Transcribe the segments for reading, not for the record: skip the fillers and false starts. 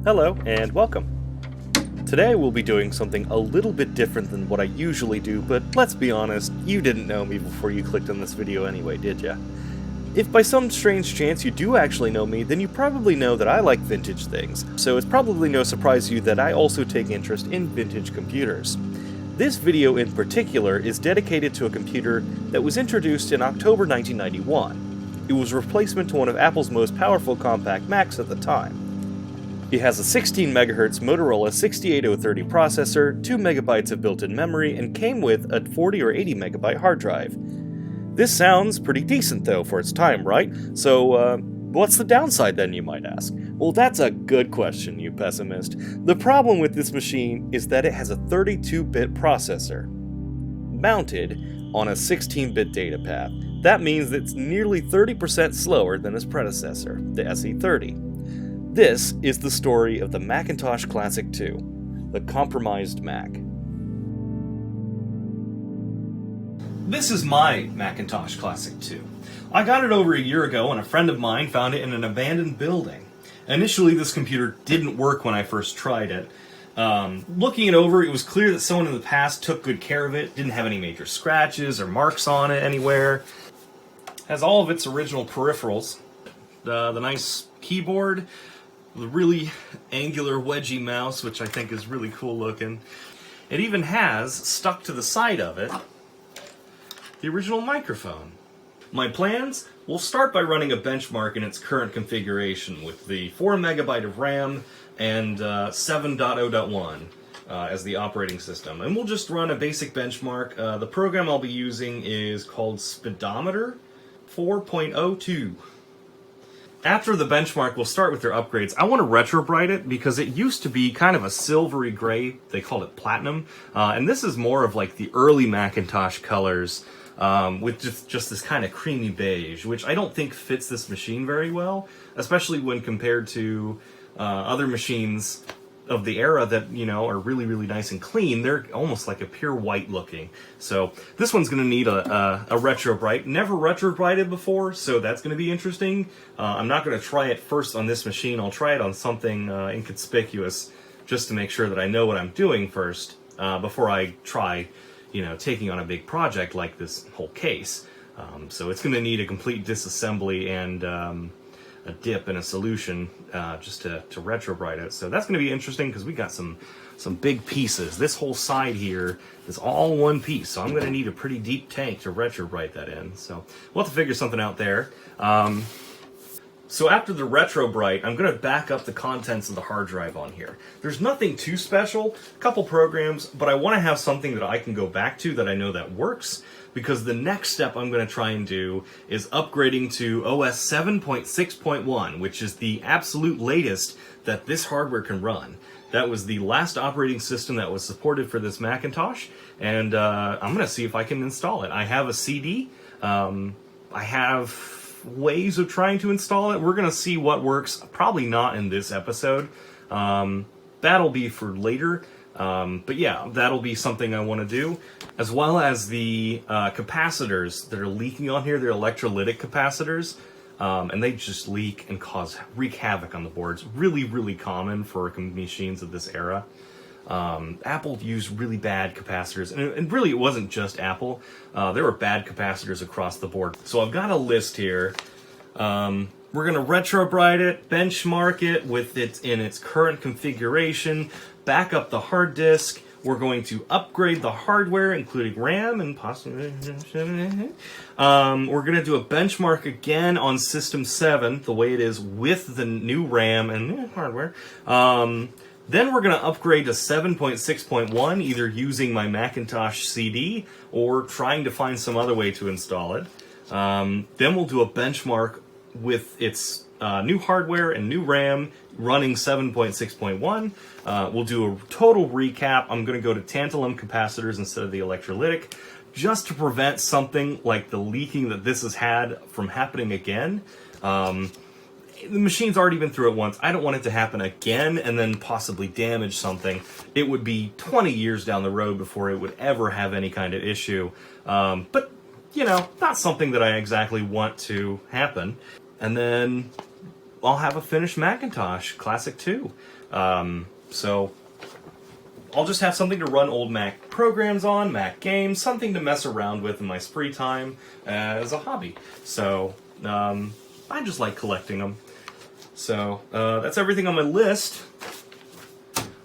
Hello, and welcome. Today we'll be doing something a little bit different than what I usually do, but let's be honest, you didn't know me before you clicked on this video anyway, did ya? If by some strange chance you do actually know me, then you probably know that I like vintage things, so it's probably no surprise to you that I also take interest in vintage computers. This video in particular is dedicated to a computer that was introduced in October 1991. It was a replacement to one of Apple's most powerful compact Macs at the time. It has a 16 MHz Motorola 68030 processor, 2 MB of built-in memory, and came with a 40 or 80 MB hard drive. This sounds pretty decent though for its time, right? So, what's the downside then, you might ask? Well, that's a good question, you pessimist. The problem with this machine is that it has a 32-bit processor, mounted on a 16-bit data path. That means it's nearly 30% slower than its predecessor, the SE30. This is the story of the Macintosh Classic II, the compromised Mac. This is my Macintosh Classic II. I got it over a year ago and a friend of mine found it in an abandoned building. Initially, this computer didn't work when I first tried it. Looking it over, it was clear that someone in the past took good care of it, didn't have any major scratches or marks on it anywhere. Has all of its original peripherals, the nice keyboard, the really angular wedgy mouse, which I think is really cool looking. It even has, stuck to the side of it, the original microphone. My plans? We'll start by running a benchmark in its current configuration with the 4 MB of RAM and 7.0.1 as the operating system. And we'll just run a basic benchmark. The program I'll be using is called Speedometer 4.02. After the benchmark, we'll start with their upgrades. I want to retrobrite it because it used to be kind of a silvery gray. They called it platinum. And this is more of like the early Macintosh colors with just this kind of creamy beige, which I don't think fits this machine very well, especially when compared to other machines of the era that, you know, are really, really nice and clean. They're almost like a pure white looking. So this one's going to need a retrobrite. Never retrobrited before, so that's going to be interesting. I'm not going to try it first on this machine. I'll try it on something inconspicuous just to make sure that I know what I'm doing first before I try, you know, taking on a big project like this whole case. So it's going to need a complete disassembly and a dip and a solution just to retrobrite it. So that's going to be interesting because we got some big pieces. This whole side here is all one piece, so I'm going to need a pretty deep tank to retrobrite that in. So we'll have to figure something out there. So after the retrobrite, I'm going to back up the contents of the hard drive on here. There's nothing too special, a couple programs, but I want to have something that I can go back to that I know that works, because the next step I'm going to try and do is upgrading to OS 7.6.1, which is the absolute latest that this hardware can run. That was the last operating system that was supported for this Macintosh, and I'm going to see if I can install it. I have a CD. I have ways of trying to install it. We're going to see what works. Probably not in this episode. That'll be for later. But yeah, that'll be something I want to do. As well as the capacitors that are leaking on here. They're electrolytic capacitors. And they just leak and wreak havoc on the boards. Really, really common for machines of this era. Apple used really bad capacitors, and really it wasn't just Apple. There were bad capacitors across the board. So I've got a list here. We're going to retrobrite it, benchmark it with it in its current configuration, back up the hard disk. We're going to upgrade the hardware, including RAM and possibly... We're going to do a benchmark again on System 7, the way it is with the new RAM and hardware. Then we're going to upgrade to 7.6.1, either using my Macintosh CD or trying to find some other way to install it. Then we'll do a benchmark with its new hardware and new RAM running 7.6.1. We'll do a total recap. I'm going to go to tantalum capacitors instead of the electrolytic, just to prevent something like the leaking that this has had from happening again. The machine's already been through it once. I don't want it to happen again and then possibly damage something. It would be 20 years down the road before it would ever have any kind of issue. But, you know, not something that I exactly want to happen. And then I'll have a finished Macintosh Classic II. So I'll just have something to run old Mac programs on, Mac games, something to mess around with in my free time as a hobby. So I just like collecting them. So that's everything on my list.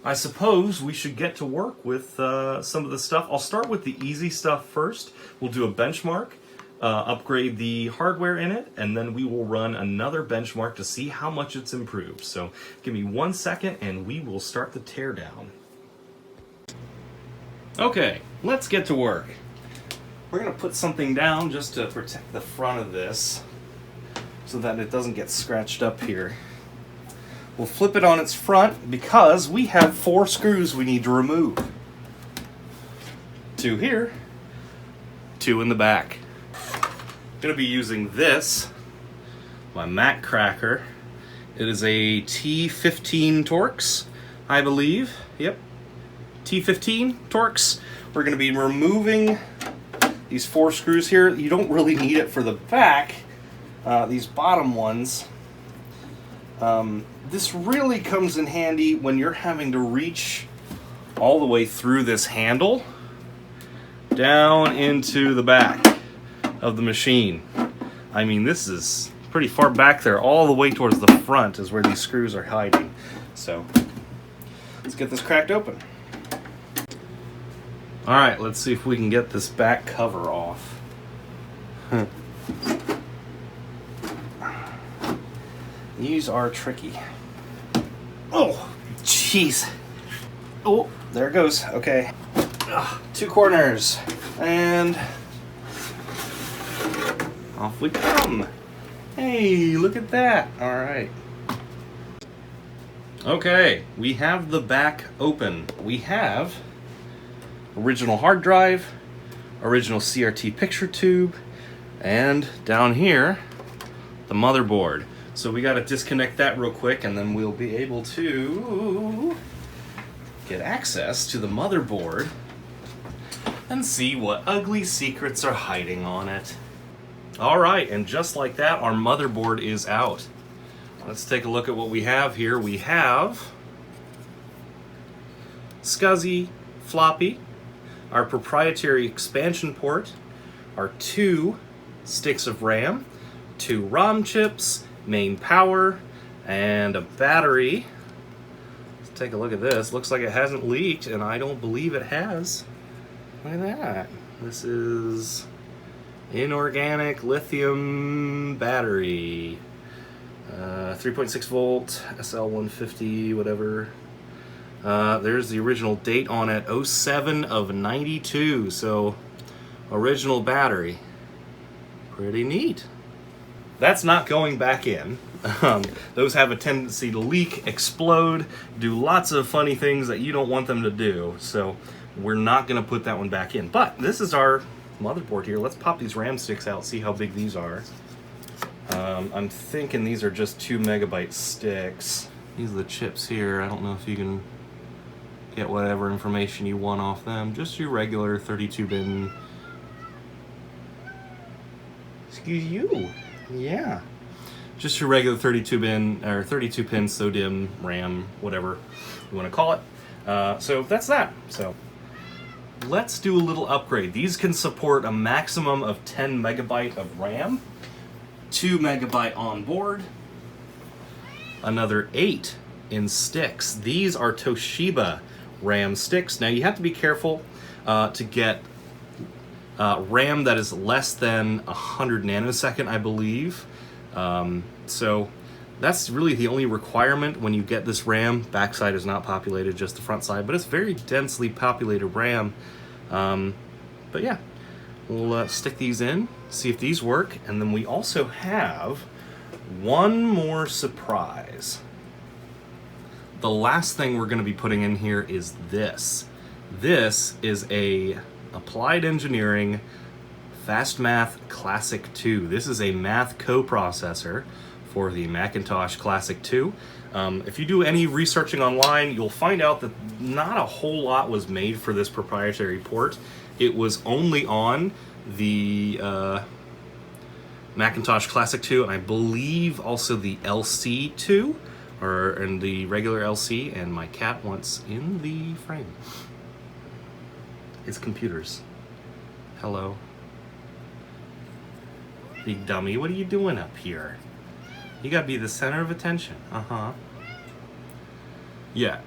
I suppose we should get to work with some of the stuff. I'll start with the easy stuff first. We'll do a benchmark, upgrade the hardware in it, and then we will run another benchmark to see how much it's improved. So give me 1 second and we will start the teardown. Okay, let's get to work. We're going to put something down just to protect the front of this so that it doesn't get scratched up here. We'll flip it on its front because we have 4 screws we need to remove. 2 here, 2 in the back. I'm going to be using this, my Mac Cracker. It is a T15 Torx, I believe. Yep, T15 Torx. We're going to be removing these 4 screws here. You don't really need it for the back, these bottom ones. This really comes in handy when you're having to reach all the way through this handle down into the back of the machine. I mean, this is pretty far back there. All the way towards the front is where these screws are hiding. So let's get this cracked open. All right, let's see if we can get this back cover off. These are tricky. Oh, jeez. Oh, there it goes. Okay. 2 corners. And off we come. Hey, look at that. All right. Okay, we have the back open. We have original hard drive, original CRT picture tube, and down here, the motherboard. So we got to disconnect that real quick and then we'll be able to get access to the motherboard and see what ugly secrets are hiding on it. Alright, and just like that, our motherboard is out. Let's take a look at what we have here. We have SCSI Floppy, our proprietary expansion port, our 2 sticks of RAM, 2 ROM chips, main power, and a battery. Let's take a look at this. Looks like it hasn't leaked, and I don't believe it has. Look at that. This is inorganic lithium battery. 3.6 volt, SL150, whatever. There's the original date on it, 07 of 92, so original battery. Pretty neat. That's not going back in. Those have a tendency to leak, explode, do lots of funny things that you don't want them to do. So we're not going to put that one back in. But this is our motherboard here. Let's pop these RAM sticks out, see how big these are. I'm thinking these are just 2 megabyte sticks. These are the chips here. I don't know if you can get whatever information you want off them. Just your regular 32-bin. Excuse you. Yeah, just your regular 32-bin or 32-pin SODIMM RAM, whatever you want to call it. So that's that. So let's do a little upgrade. These can support a maximum of 10 megabyte of RAM, 2 megabyte on board, another 8 in sticks. These are Toshiba RAM sticks. Now you have to be careful to get RAM that is less than 100 nanosecond, I believe. So that's really the only requirement when you get this RAM. Backside is not populated, just the front side, but it's very densely populated RAM. But yeah, we'll stick these in, see if these work, and then we also have one more surprise. The last thing we're going to be putting in here is this. This is a Applied Engineering Fast Math Classic II. This is a math coprocessor for the Macintosh Classic II. If you do any researching online, you'll find out that not a whole lot was made for this proprietary port. It was only on the Macintosh Classic II, and I believe also the LC2, or in the regular LC, and my cat wants in the frame. It's computers. Hello. Big dummy, what are you doing up here? You gotta be the center of attention. Uh-huh. Yeah.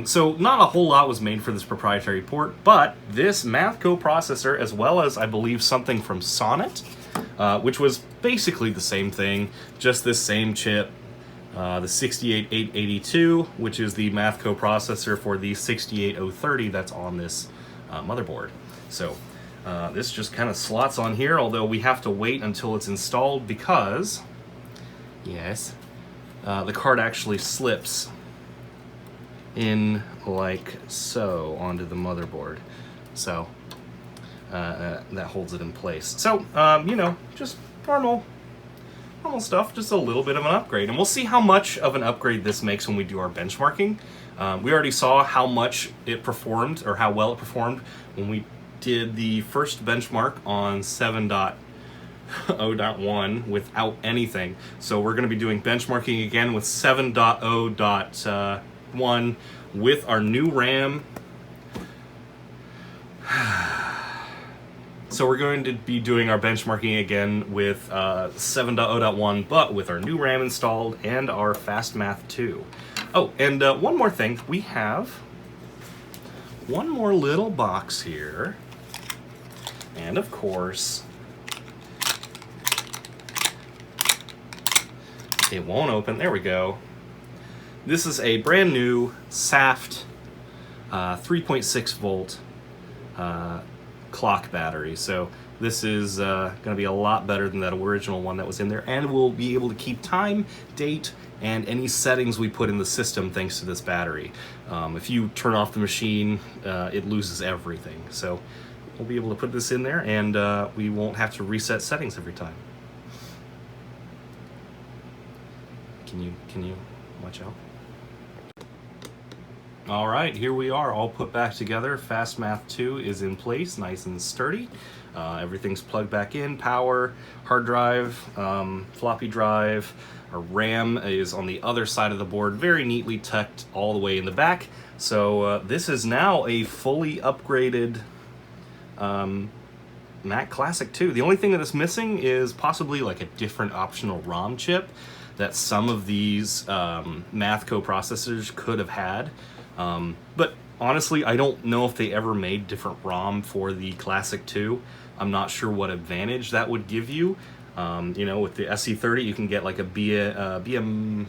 So not a whole lot was made for this proprietary port, but this math coprocessor, as well as I believe something from Sonnet, which was basically the same thing, just this same chip, the 68882, which is the math coprocessor for the 68030 that's on this motherboard. So this just kind of slots on here, although we have to wait until it's installed because, yes, the card actually slips in like so onto the motherboard. So that holds it in place. So, you know, just normal stuff, just a little bit of an upgrade. And we'll see how much of an upgrade this makes when we do our benchmarking. We already saw how much it performed, or how well it performed, when we did the first benchmark on 7.0.1 without anything. So we're going to be doing benchmarking again with 7.0.1 with our new RAM. So we're going to be doing our benchmarking again with 7.0.1, but with our new RAM installed and our Fast Math 2. Oh, and one more thing. We have one more little box here. And of course, it won't open. There we go. This is a brand new Staf 3.6 volt clock battery. So this is going to be a lot better than that original one that was in there, and we'll be able to keep time, date, and any settings we put in the system thanks to this battery. If you turn off the machine, it loses everything. So we'll be able to put this in there, and we won't have to reset settings every time. Can you watch out? All right, here we are, all put back together. Fast Math 2 is in place, nice and sturdy. Everything's plugged back in, power, hard drive, floppy drive. Our RAM is on the other side of the board, very neatly tucked all the way in the back. So this is now a fully upgraded Mac Classic II. The only thing that is missing is possibly like a different optional ROM chip that some of these math coprocessors could have had. But honestly, I don't know if they ever made different ROM for the Classic II. I'm not sure what advantage that would give you. You know, with the SE30, you can get like a BMOW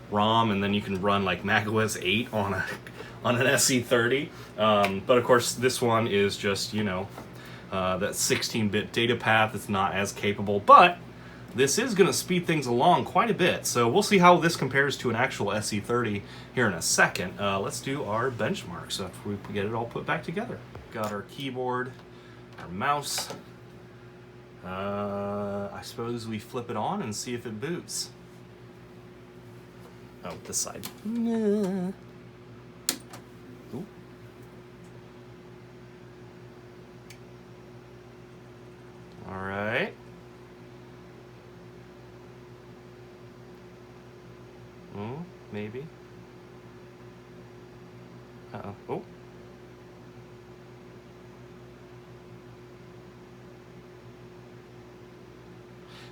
ROM, and then you can run like macOS 8 on an SE30. But of course, this one is just, you know, that 16-bit data path. It's not as capable, but this is going to speed things along quite a bit. So we'll see how this compares to an actual SE30 here in a second. Let's do our benchmarks after we get it all put back together. Got our keyboard, our mouse. I suppose we flip it on and see if it boots. Oh, this side. Ooh. All right. Maybe. Uh-oh. Oh.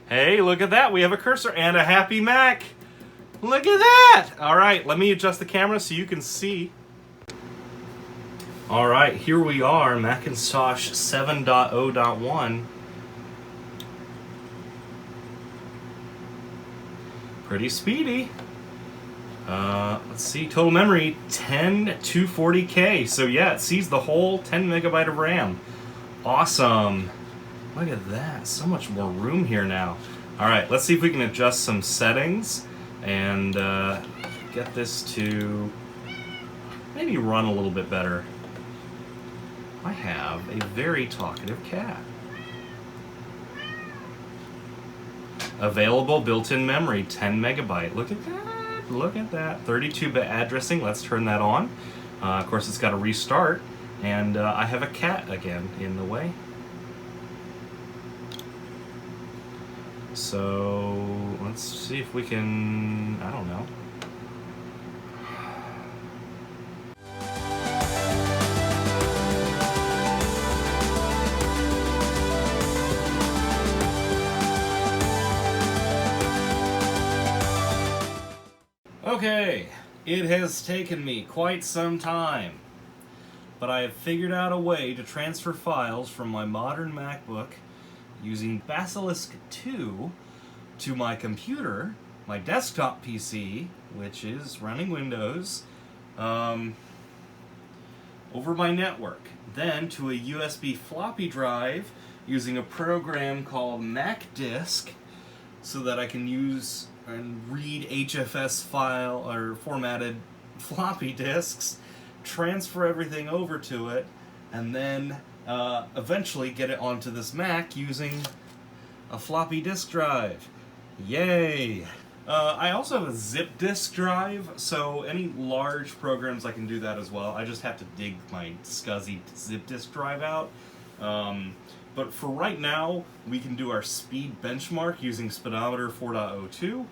Hey, look at that. We have a cursor and a happy Mac. Look at that. All right, let me adjust the camera so you can see. All right, here we are, Macintosh 7.0.1. Pretty speedy. Let's see, total memory 10,240K. So yeah, it sees the whole 10 megabyte of RAM. Awesome. Look at that, so much more room here now. All right, let's see if we can adjust some settings and get this to maybe run a little bit better. I have a very talkative cat. Available built-in memory, 10 megabyte. Look at that. Look at that. 32-bit addressing. Let's turn that on. Of course, it's got to restart. And I have a cat again in the way. So let's see if we can, I don't know. Okay, it has taken me quite some time, but I have figured out a way to transfer files from my modern MacBook using Basilisk 2 to my computer, my desktop PC, which is running Windows, over my network. Then to a USB floppy drive using a program called MacDisk so that I can use and read HFS file or formatted floppy disks, transfer everything over to it, and then eventually get it onto this Mac using a floppy disk drive. Yay! I also have a zip disk drive, so any large programs I can do that as well. I just have to dig my SCSI zip disk drive out. But for right now, we can do our speed benchmark using speedometer 4.02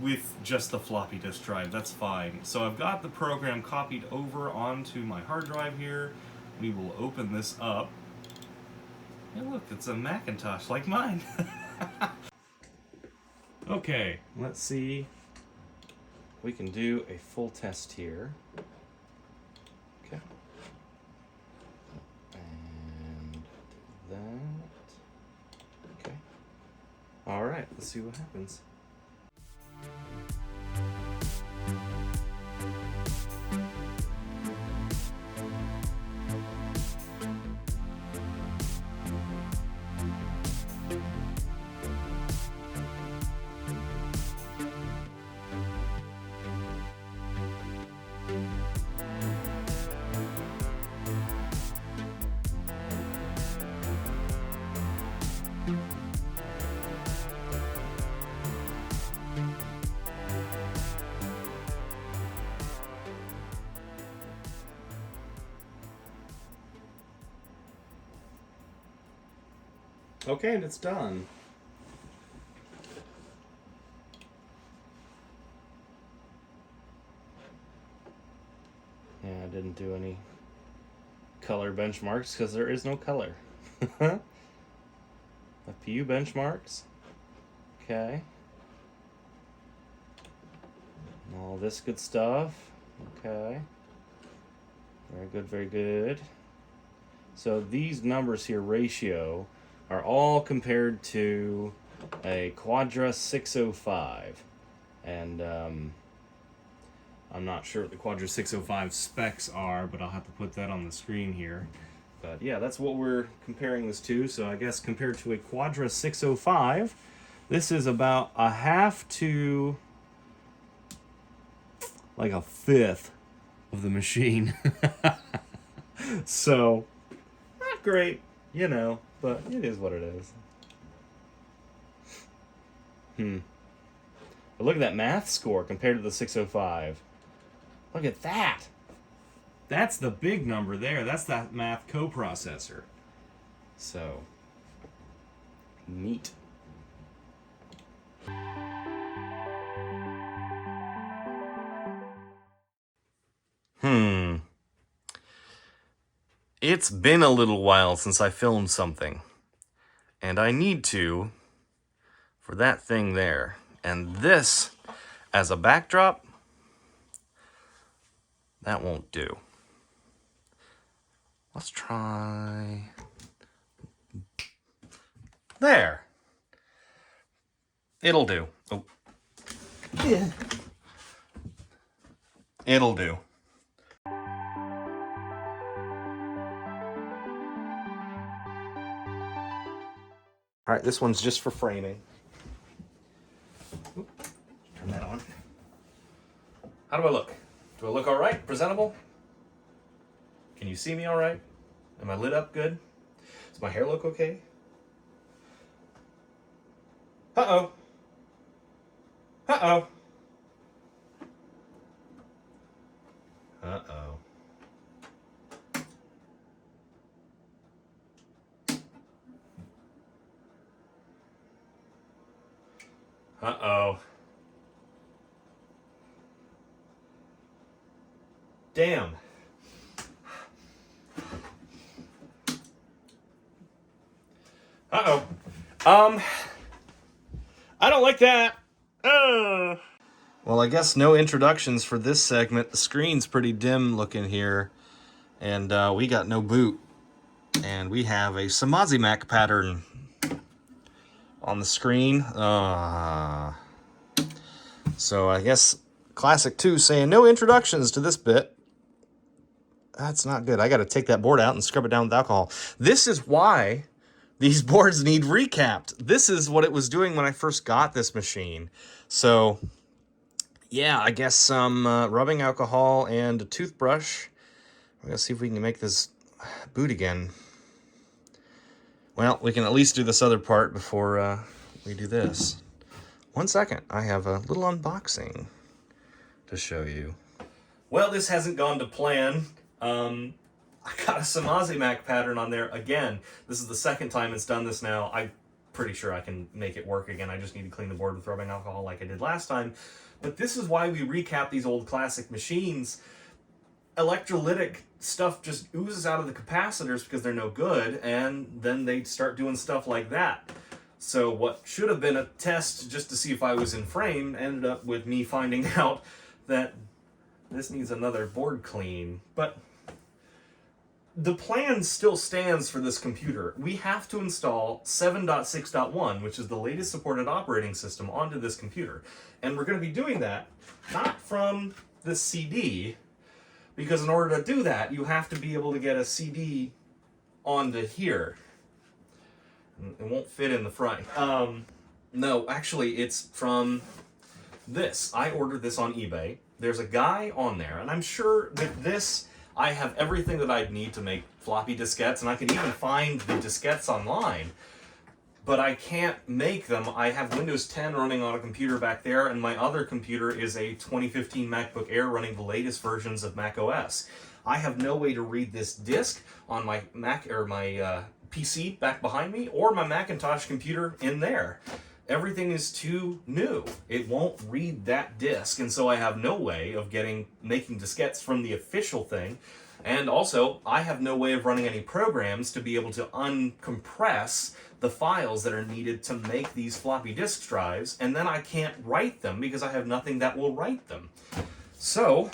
with just the floppy disk drive. That's fine. So I've got the program copied over onto my hard drive here. We will open this up. Hey look, it's a Macintosh like mine. Okay, let's see. We can do a full test here. Okay. And that. Okay. All right, let's see what happens. Okay, and it's done. Yeah, I didn't do any color benchmarks because there is no color. A few benchmarks. Okay. All this good stuff. Okay. Very good, very good. So these numbers here, ratio, are all compared to a Quadra 605. And I'm not sure what the Quadra 605 specs are, but I'll have to put that on the screen here. But yeah, that's what we're comparing this to. So I guess compared to a Quadra 605, this is about a half to like a fifth of the machine. So, not great, you know, but it is what it is. But look at that math score compared to the 605. Look at that. That's the big number there. That's that math coprocessor. So, neat. It's been a little while since I filmed something. And I need to for that thing there. And this, as a backdrop, that won't do. Let's try... There. It'll do. Oh. Yeah. It'll do. All right, this one's just for framing. Oop, turn that on. How do I look? Do I look all right? Presentable? Can you see me all right? Am I lit up good? Does my hair look okay? Uh-oh. Uh-oh. Uh-oh. Uh-oh. Damn. Uh-oh. I don't like that. Well, I guess no introductions for this segment. The screen's pretty dim looking here. And we got no boot. And we have a Mac pattern on the screen. So I guess Classic II saying no introductions to this bit. That's not good. I got to take that board out and scrub it down with alcohol. This is why these boards need recapped. This is what it was doing when I first got this machine. So, yeah, I guess some rubbing alcohol and a toothbrush. We're going to see if we can make this boot again. Well, we can at least do this other part before we do this. 1 second. I have a little unboxing to show you. Well, this hasn't gone to plan. I got a Mac pattern on there again. This is the second time it's done this now. I'm pretty sure I can make it work again. I just need to clean the board with rubbing alcohol like I did last time. But this is why we recap these old classic machines. Electrolytic stuff just oozes out of the capacitors because they're no good, and then they start doing stuff like that. So what should have been a test just to see if I was in frame ended up with me finding out that this needs another board clean. But the plan still stands for this computer. We have to install 7.6.1, which is the latest supported operating system, onto this computer. And we're going to be doing that not from this CD, because in order to do that, you have to be able to get a CD onto here. It won't fit in the front. No, actually, it's from this. I ordered this on eBay. There's a guy on there, and I'm sure with this, I have everything that I'd need to make floppy diskettes, and I can even find the diskettes online. But I can't make them. I have Windows 10 running on a computer back there, and my other computer is a 2015 MacBook Air running the latest versions of Mac OS. I have no way to read this disk on my Mac or my PC back behind me, or my Macintosh computer in there. Everything is too new. It won't read that disk, and so I have no way of making diskettes from the official thing. And also, I have no way of running any programs to be able to uncompress the files that are needed to make these floppy disk drives, and then I can't write them because I have nothing that will write them. So,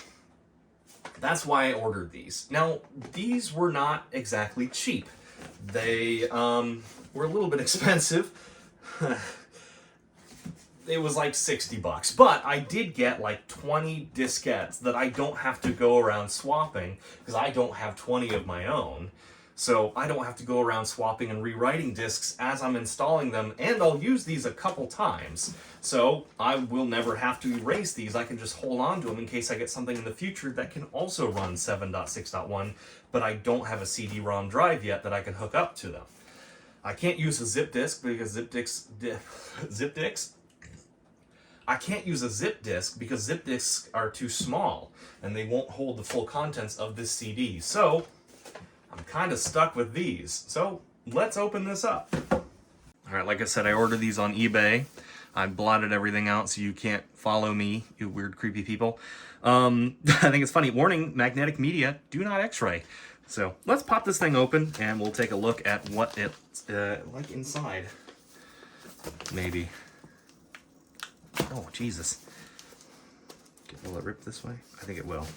that's why I ordered these. Now, these were not exactly cheap. They were a little bit expensive. It was like $60, but I did get like 20 diskettes that I don't have to go around swapping because I don't have 20 of my own. So I don't have to go around swapping and rewriting disks as I'm installing them, and I'll use these a couple times. So I will never have to erase these. I can just hold on to them in case I get something in the future that can also run 7.6.1, but I don't have a CD-ROM drive yet that I can hook up to them. I can't use a zip disk because I can't use a zip disk because zip disks are too small and they won't hold the full contents of this CD. So I'm kind of stuck with these. So let's open this up. All right, like I said, I ordered these on eBay. I blotted everything out so you can't follow me, you weird, creepy people. I think it's funny. Warning, magnetic media, do not X-ray. So let's pop this thing open and we'll take a look at what it's like inside. Maybe. Oh, Jesus. Will it rip this way? I think it will.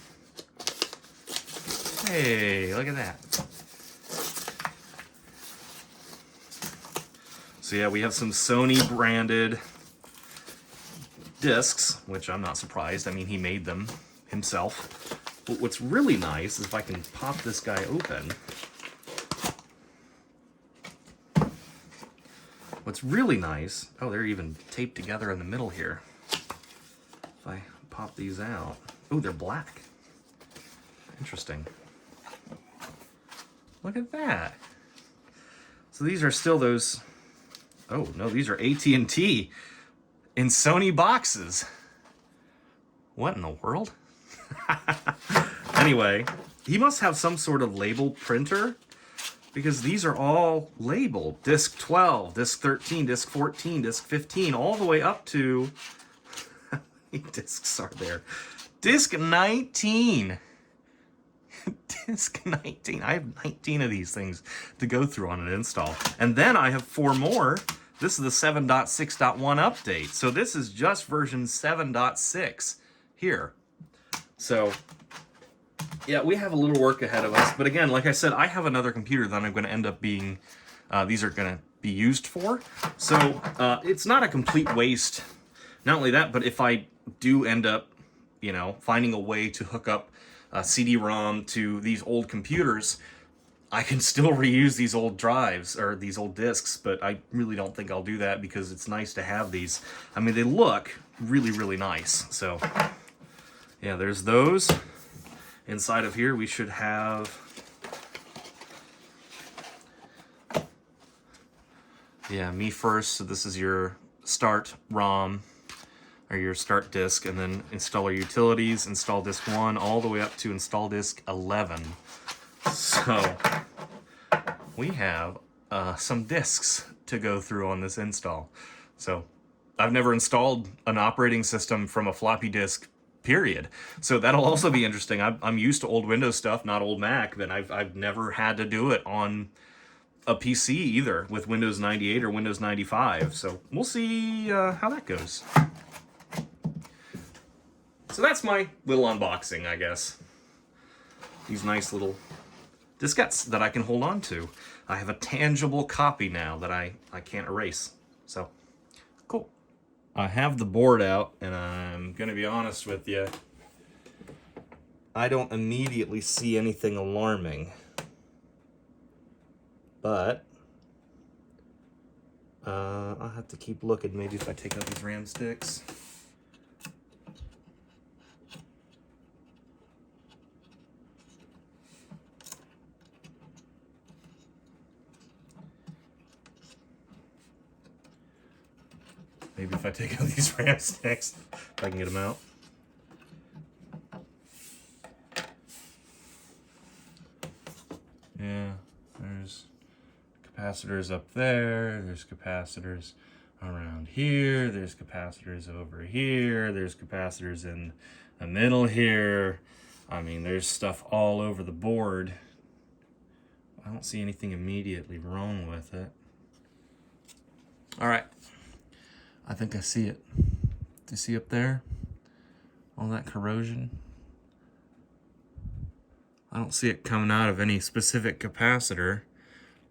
Hey, look at that. So yeah, we have some Sony branded discs, which I'm not surprised. I mean, he made them himself. But what's really nice is if I can pop this guy open. What's really nice, oh, they're even taped together in the middle here. If I pop these out, oh, they're black. Interesting. Look at that. So these are still those, oh no, these are AT&T in Sony boxes. What in the world? Anyway, he must have some sort of label printer because these are all labeled. Disk 12, disk 13, disk 14, disk 15, all the way up to... how many disks are there? Disk 19. Disk 19. I have 19 of these things to go through on an install. And then I have 4 more. This is the 7.6.1 update. So this is just version 7.6 here. So, yeah, we have a little work ahead of us. But again, like I said, I have another computer that I'm going to end up being, these are going to be used for. So it's not a complete waste. Not only that, but if I do end up, you know, finding a way to hook up a CD-ROM to these old computers, I can still reuse these old drives or these old discs, but I really don't think I'll do that because it's nice to have these. I mean, they look really, really nice. So, yeah, there's those. Inside of here, we should have... yeah, me first. So this is your start ROM, or your start disk, and then installer utilities, install disk 1, all the way up to install disk 11. So we have some disks to go through on this install. So I've never installed an operating system from a floppy disk, period. So that'll also be interesting. I'm used to old Windows stuff, not old Mac, but I've never had to do it on a PC either with Windows 98 or Windows 95. So we'll see how that goes. So that's my little unboxing, I guess. These nice little diskettes that I can hold on to. I have a tangible copy now that I can't erase. So, cool. I have the board out, and I'm going to be honest with you. I don't immediately see anything alarming. But I'll have to keep looking. Maybe if I take out these RAM sticks. Maybe if I take out these RAM sticks, if I can get them out. Yeah, there's capacitors up there, there's capacitors around here, there's capacitors over here, there's capacitors in the middle here. I mean, there's stuff all over the board. I don't see anything immediately wrong with it. All right. I think I see it. Do you see up there? All that corrosion? I don't see it coming out of any specific capacitor,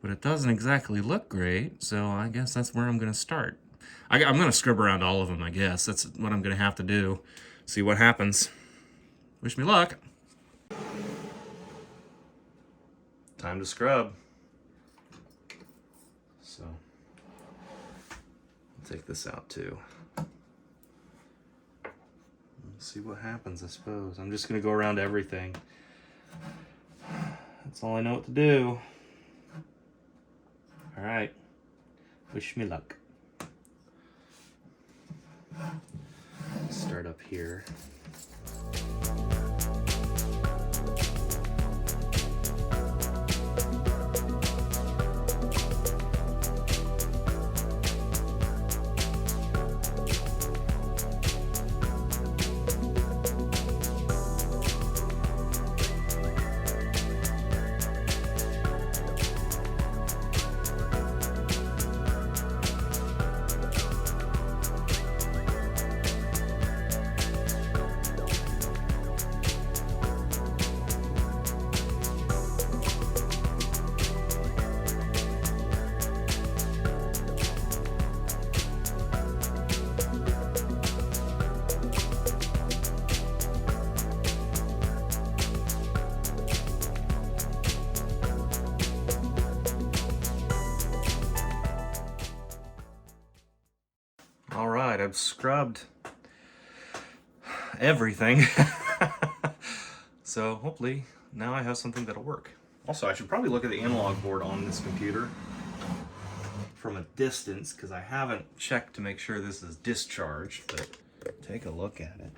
but it doesn't exactly look great, so I guess that's where I'm going to start. I'm going to scrub around all of them, I guess. That's what I'm going to have to do. See what happens. Wish me luck. Time to scrub. So... take this out too. Let's see what happens, I suppose. I'm just gonna go around everything. That's all I know what to do. All right. Wish me luck. Start up here. Alright, I've scrubbed everything. So hopefully now I have something that'll work. Also, I should probably look at the analog board on this computer from a distance, because I haven't checked to make sure this is discharged, but take a look at it.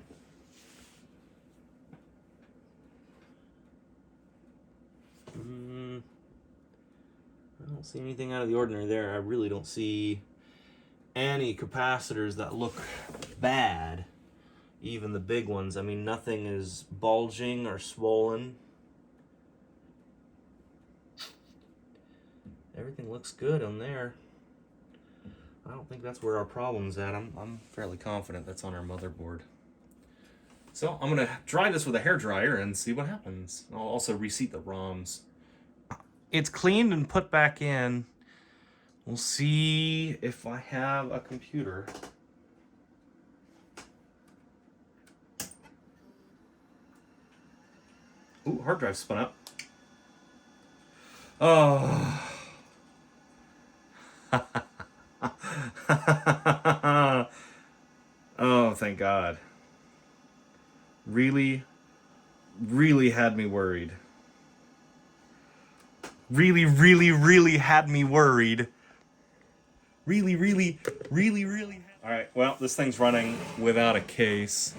don't see anything out of the ordinary there. I really don't see any capacitors that look bad. Even the big ones. I mean, nothing is bulging or swollen. Everything looks good on there. I don't think that's where our problem's at. I'm fairly confident that's on our motherboard. So I'm gonna dry this with a hairdryer and see what happens. I'll also reseat the ROMs. It's cleaned and put back in. We'll see if I have a computer. Ooh, hard drive spun up. Oh. Oh, thank God. Really had me worried. Really had me worried. Really. Alright, well, this thing's running without a case.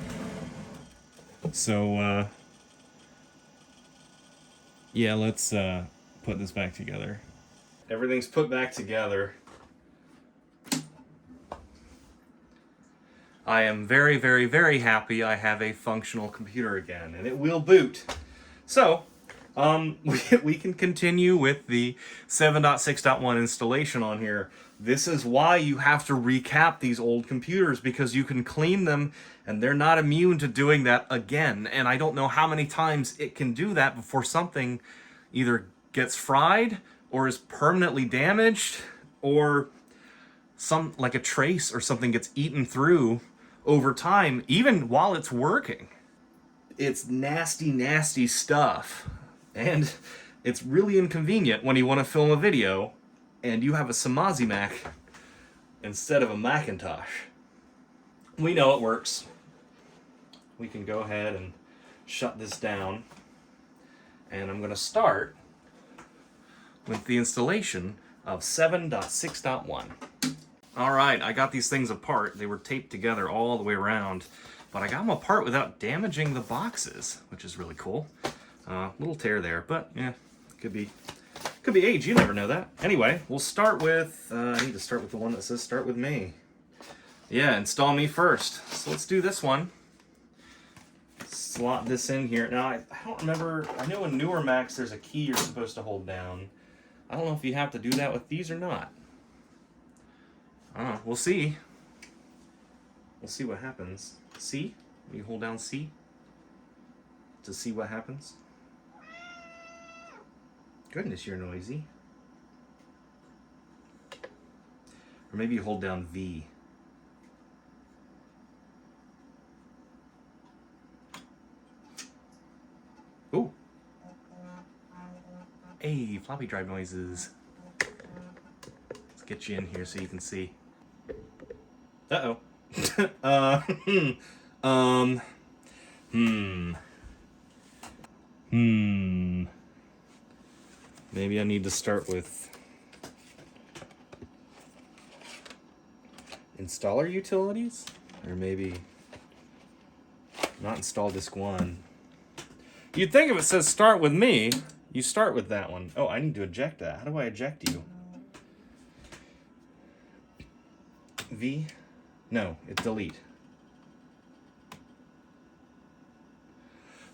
So, yeah, let's put this back together. Everything's put back together. I am very happy I have a functional computer again, and it will boot. So, we can continue with the 7.6.1 installation on here. This is why you have to recap these old computers, because you can clean them, and they're not immune to doing that again. And I don't know how many times it can do that before something either gets fried, or is permanently damaged, or like a trace or something gets eaten through over time, even while it's working. It's nasty stuff. And it's really inconvenient when you want to film a video and you have a Samazi Mac instead of a Macintosh. We know it works. We can go ahead and shut this down. And I'm going to start with the installation of 7.6.1. Alright, I got these things apart. They were taped together all the way around, but I got them apart without damaging the boxes, which is really cool. Little tear there, but yeah, could be age, you never know that. Anyway, we'll start with, I need to start with the one that says start with me. Yeah, install me first. So let's do this one. Slot this in here. Now, I don't remember, I know in newer Macs there's a key you're supposed to hold down. I don't know if you have to do that with these or not. We'll see. We'll see what happens. C? You hold down C to see what happens. Goodness, you're noisy. Or maybe you hold down V. Ooh. Hey, floppy drive noises. Let's get you in here so you can see. Uh-oh. Maybe I need to start with installer utilities? Or maybe not install disk 1. You'd think if it says start with me, you start with that one. Oh, I need to eject that. How do I eject you? V? No, it's delete.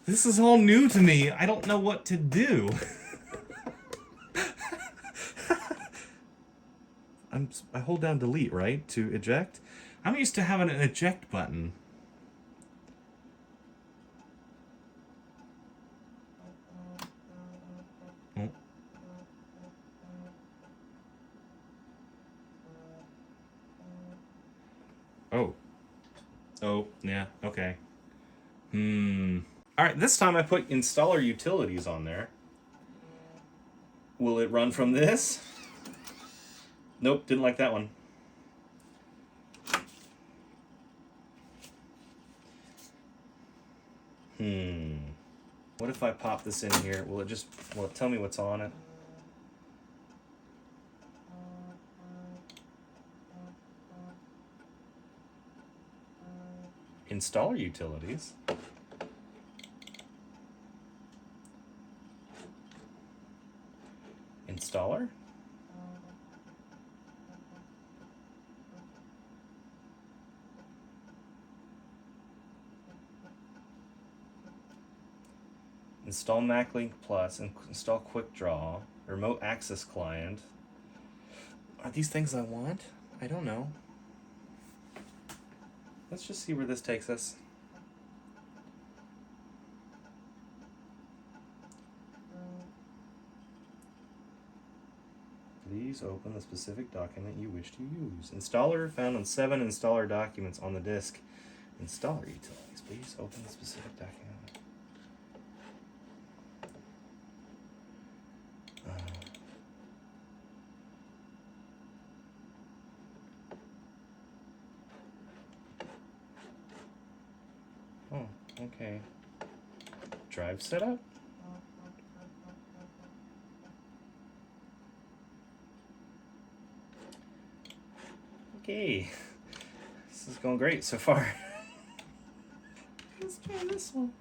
This is all new to me. I don't know what to do. I hold down delete, right, to eject? I'm used to having an eject button. Oh, yeah, okay. Alright, this time I put installer utilities on there. Will it run from this? Nope, didn't like that one. What if I pop this in here? Will it tell me what's on it? Installer utilities. Installer? Install MacLink Plus, and install QuickDraw, remote access client. Are these things I want? I don't know. Let's just see where this takes us. Please open the specific document you wish to use. Installer found on 7 installer documents on the disk. Installer utilities. Please open the specific document. Oh, okay. Drive setup? Okay. This is going great so far. Let's try this one.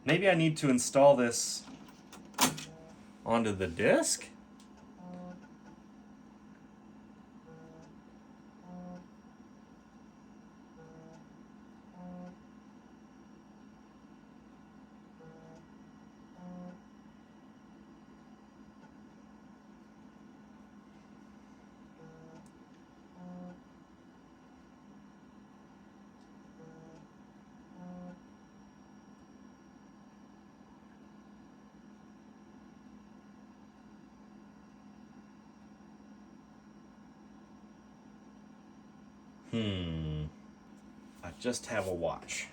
Maybe I need to install this onto the disk? I just have a watch.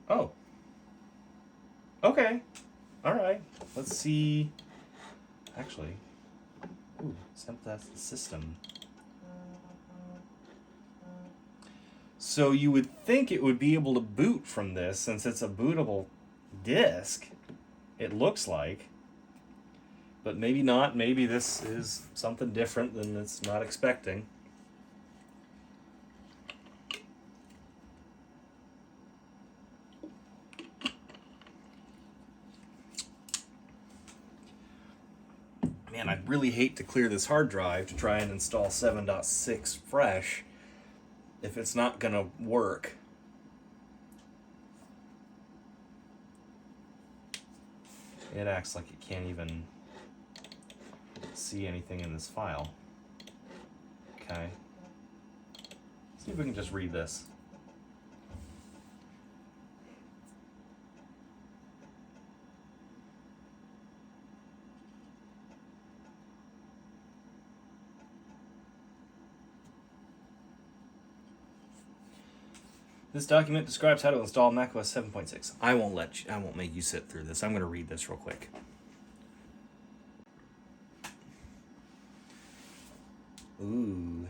Oh. Okay. Alright. Let's see. Actually. Ooh, that's the system. So you would think it would be able to boot from this since it's a bootable disk. It looks like. But maybe not. Maybe this is something different than it's not expecting. Man, I'd really hate to clear this hard drive to try and install 7.6 fresh if it's not going to work. It acts like it can't even see anything in this file. Okay. See if we can just read this. This document describes how to install macOS 7.6. I won't make you sit through this. I'm going to read this real quick. Ooh.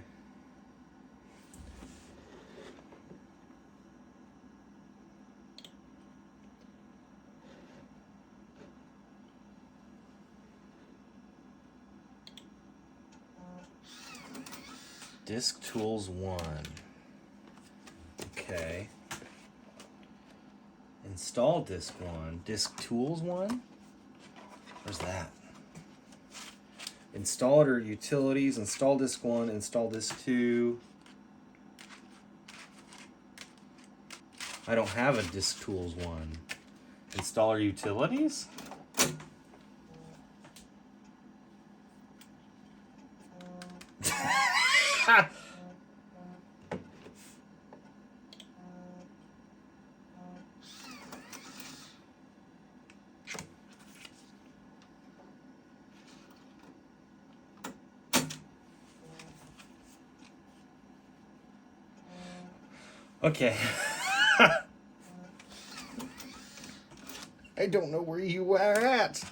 Disk Tools 1. Okay. Install Disk 1. Disk Tools 1? Where's that? Installer utilities, install Disk 1, install Disk 2. I don't have a Disk Tools 1. Installer utilities? Okay. I don't know where you are at.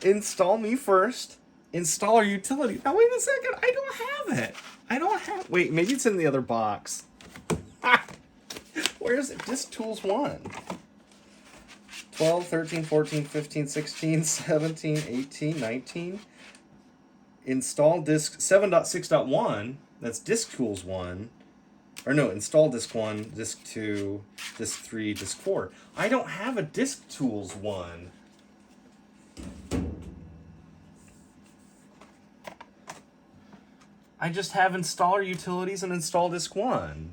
Install me first. Installer utility. Now wait a second. I don't have it. I don't have. Wait, maybe it's in the other box. Where is it? Disk Tools 1. 12, 13, 14, 15, 16, 17, 18, 19. Install disk 7.6.1. That's Disk Tools 1. Or no, install Disk 1, Disk 2, Disk 3, Disk 4. I don't have a Disk Tools 1. I just have installer utilities and install disk 1.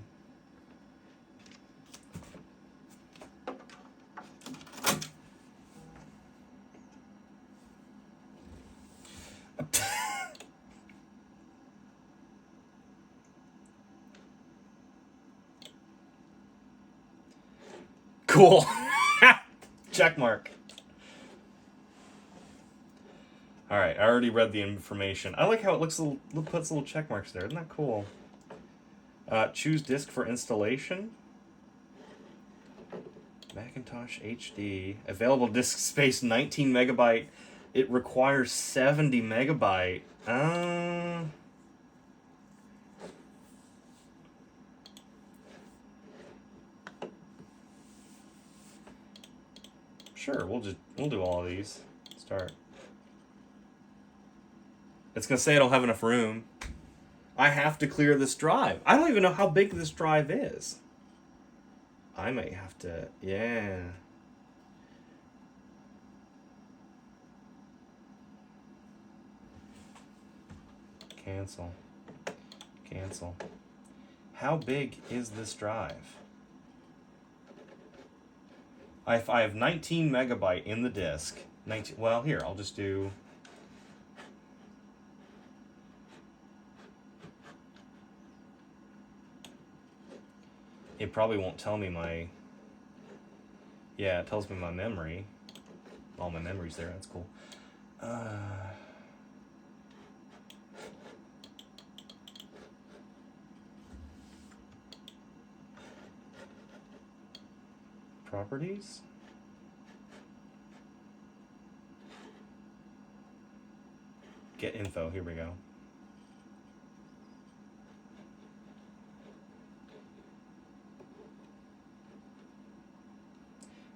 Cool. Check mark. All right, I already read the information. I like how it looks puts little check marks there. Isn't that cool? Choose disk for installation. Macintosh HD. Available disk space 19 megabyte. It requires 70 megabyte. Sure, we'll do all of these. Start. It's gonna say I don't have enough room. I have to clear this drive. I don't even know how big this drive is. I might have to, yeah. Cancel. Cancel. How big is this drive? I have 19 megabyte in the disk. 19. Well, here, I'll just do. It probably won't tell me my. Yeah, it tells me my memory. All my memory's there. That's cool. Properties. Get info. Here we go.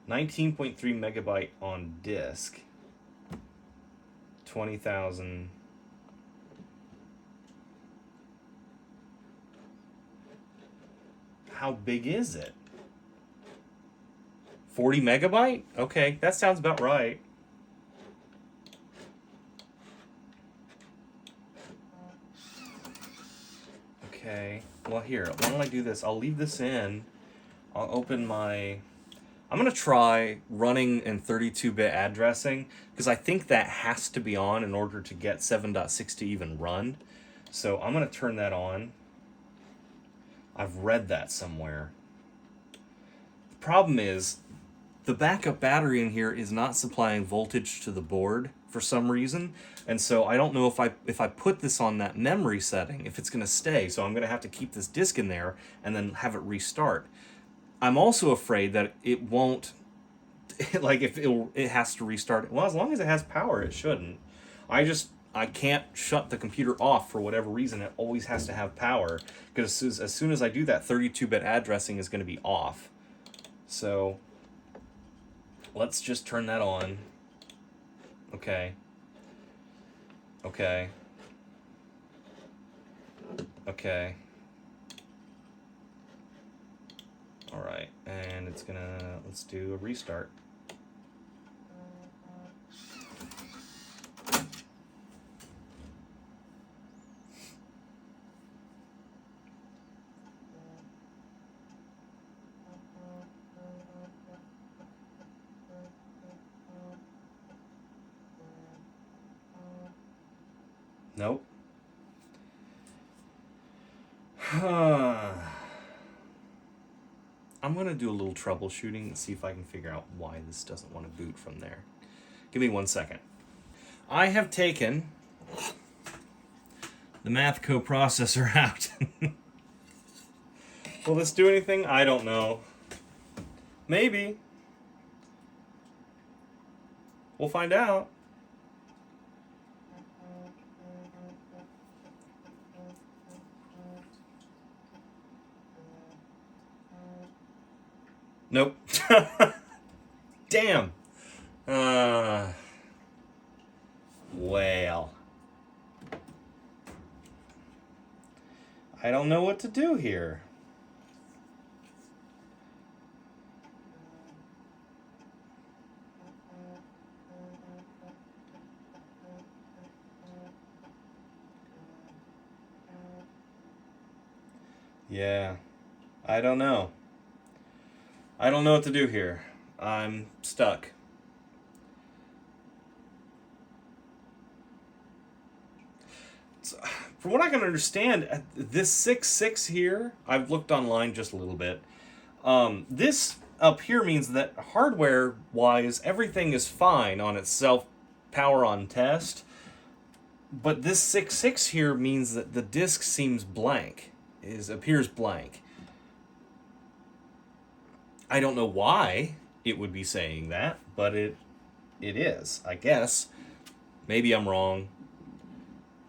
$19.3 megabyte on disk. 20,000. How big is it? 40 megabyte? Okay, that sounds about right. Okay, well here, why don't I do this? I'll leave this in. I'll open my... I'm going to try running in 32-bit addressing, because I think that has to be on in order to get 7.6 to even run. So I'm going to turn that on. I've read that somewhere. The problem is, the backup battery in here is not supplying voltage to the board for some reason, and so I don't know if I put this on that memory setting, if it's going to stay, so I'm going to have to keep this disk in there and then have it restart. I'm also afraid that it won't, like if it has to restart. Well, as long as it has power, it shouldn't. I can't shut the computer off for whatever reason. It always has to have power, because as soon as I do that, 32-bit addressing is going to be off. So let's just turn that on. Okay. Okay. Okay. All right, and it's gonna, let's do a restart. Nope. I'm going to do a little troubleshooting and see if I can figure out why this doesn't want to boot from there. Give me 1 second. I have taken the math coprocessor out. Will this do anything? I don't know. Maybe. We'll find out. Nope. Damn. Well. I don't know what to do here. Yeah, I don't know. I don't know what to do here. I'm stuck. From what I can understand, this 6.6 here, I've looked online just a little bit. This up here means that hardware-wise, everything is fine on its self-power on test. But this 6.6 here means that the disk seems blank, appears blank. I don't know why it would be saying that, but it is, I guess. Maybe I'm wrong.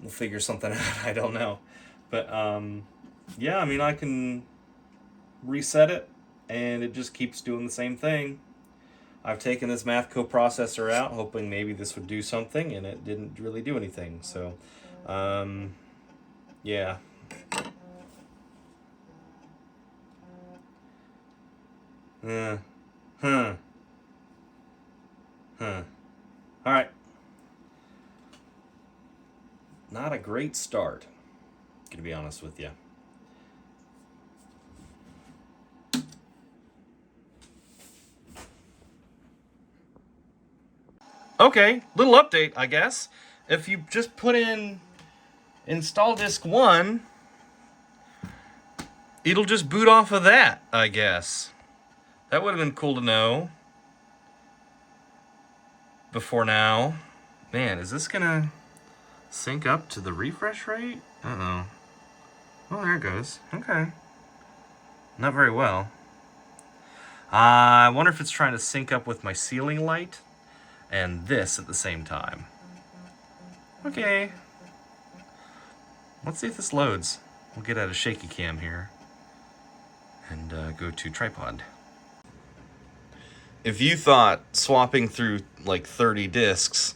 We'll figure something out. I don't know. But, yeah, I mean, I can reset it, and it just keeps doing the same thing. I've taken this math coprocessor out, hoping maybe this would do something, and it didn't really do anything. So, yeah. Huh. All right. Not a great start, to be honest with you. Okay, little update, I guess. If you just put in install disk 1, it'll just boot off of that, I guess. That would have been cool to know before now. Man, is this gonna sync up to the refresh rate? Uh-oh. Oh, there it goes. Okay. Not very well. I wonder if it's trying to sync up with my ceiling light and this at the same time. Okay. Let's see if this loads. We'll get out a shaky cam here and go to tripod. If you thought swapping through like 30 disks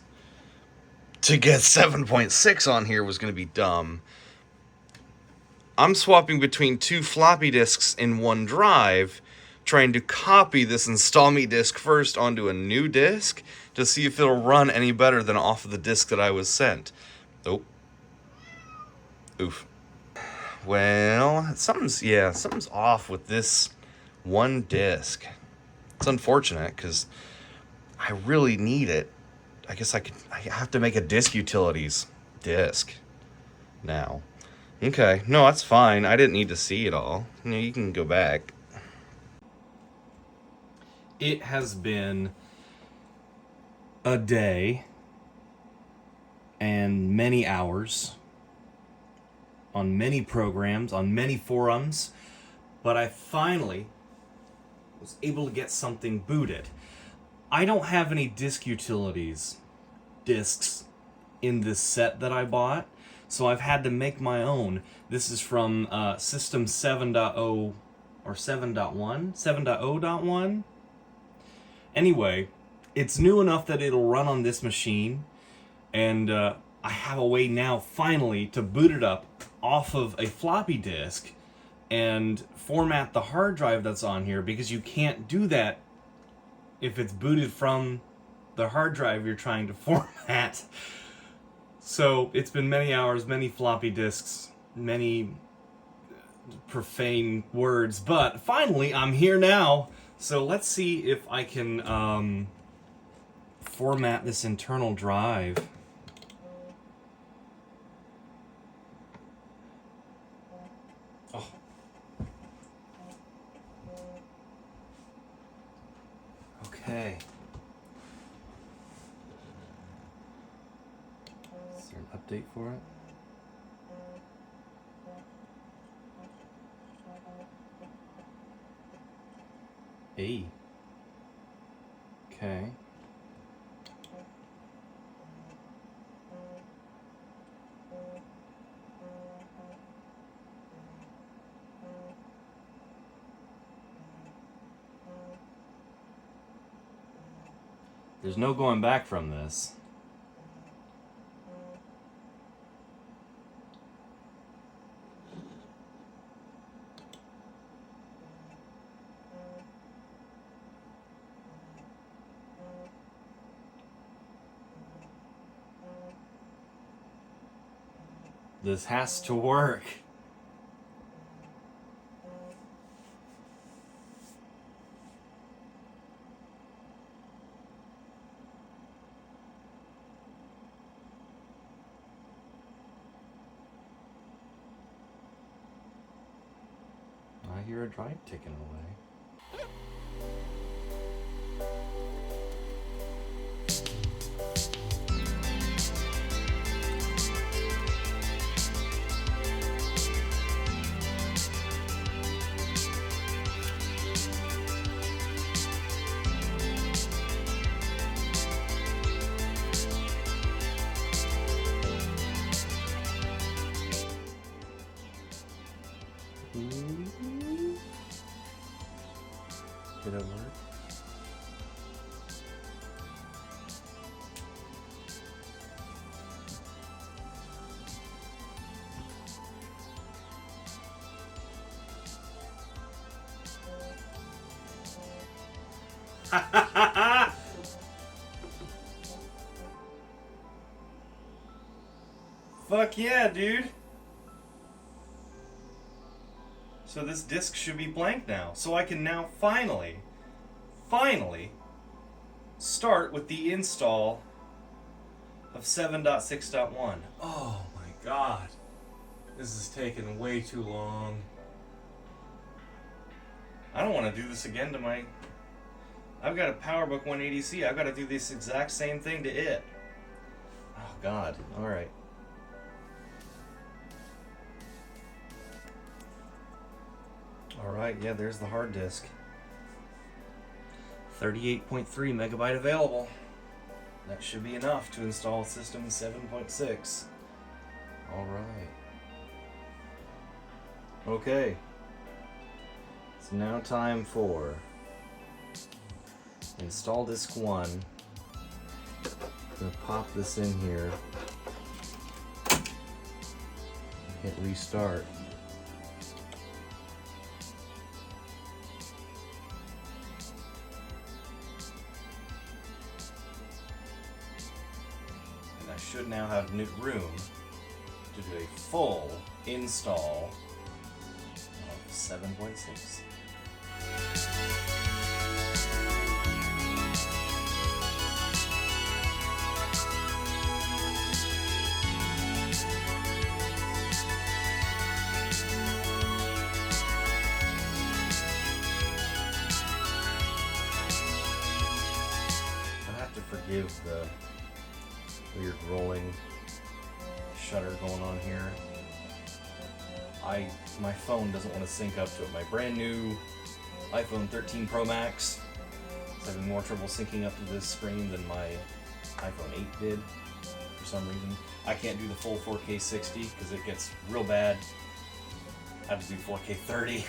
to get 7.6 on here was going to be dumb, I'm swapping between 2 floppy disks in one drive, trying to copy this install me disk first onto a new disk to see if it'll run any better than off of the disk that I was sent. Oh. Oof. Well, something's off with this one disk. It's unfortunate because I really need it. I guess I have to make a disk utilities disk now. Okay, no, that's fine. I didn't need to see it all. You can go back. It has been a day and many hours on many programs, on many forums, but I finally was able to get something booted. I don't have any disk utilities disks in this set that I bought, so I've had to make my own. This is from System 7.0 or 7.1? 7.0.1? Anyway, it's new enough that it'll run on this machine, and I have a way now, finally, to boot it up off of a floppy disk and format the hard drive that's on here, because you can't do that if it's booted from the hard drive you're trying to format. So it's been many hours, many floppy disks, many profane words, but finally I'm here now. So let's see if I can format this internal drive. Oh. Okay. Is there an update for it? A. Okay. There's no going back from this. This has to work. hear a drive ticking away. Did it work? Fuck yeah, dude. So this disk should be blank now. So I can now finally start with the install of 7.6.1. Oh my god. This is taking way too long. I don't want to do this again to my... I've got a PowerBook 180C. I've got to do this exact same thing to it. Oh god. Alright. Alright, yeah, there's the hard disk. 38.3 megabyte available. That should be enough to install system 7.6. Alright. Okay. It's now time for install disk 1. I'm gonna pop this in here. Hit restart. I should now have room to do a full install of 7.6. I have to forgive the weird rolling shutter going on here. My phone doesn't want to sync up to it. My brand new iPhone 13 Pro Max is having more trouble syncing up to this screen than my iPhone 8 did for some reason. I can't do the full 4K 60 because it gets real bad. I have to do 4K 30.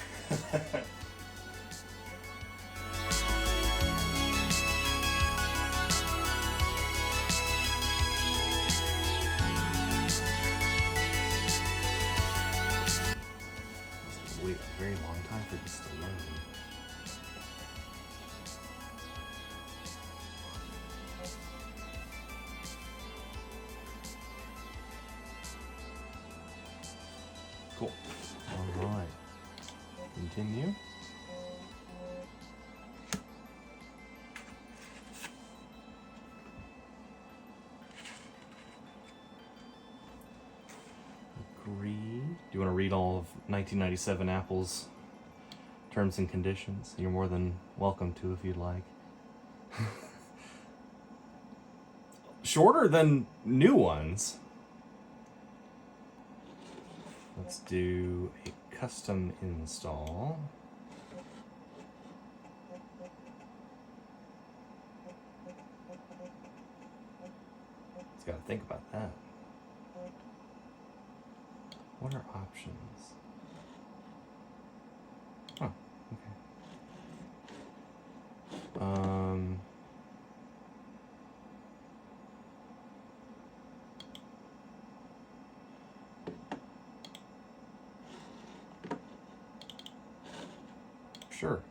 Wait a very long time for this to load. Cool. All right. Continue. Agree. Do you want to read all of 1997 Apple's terms and conditions? You're more than welcome to if you'd like. Shorter than new ones. Let's do a custom install. Just gotta think about that. What are options? Oh, okay. Sure.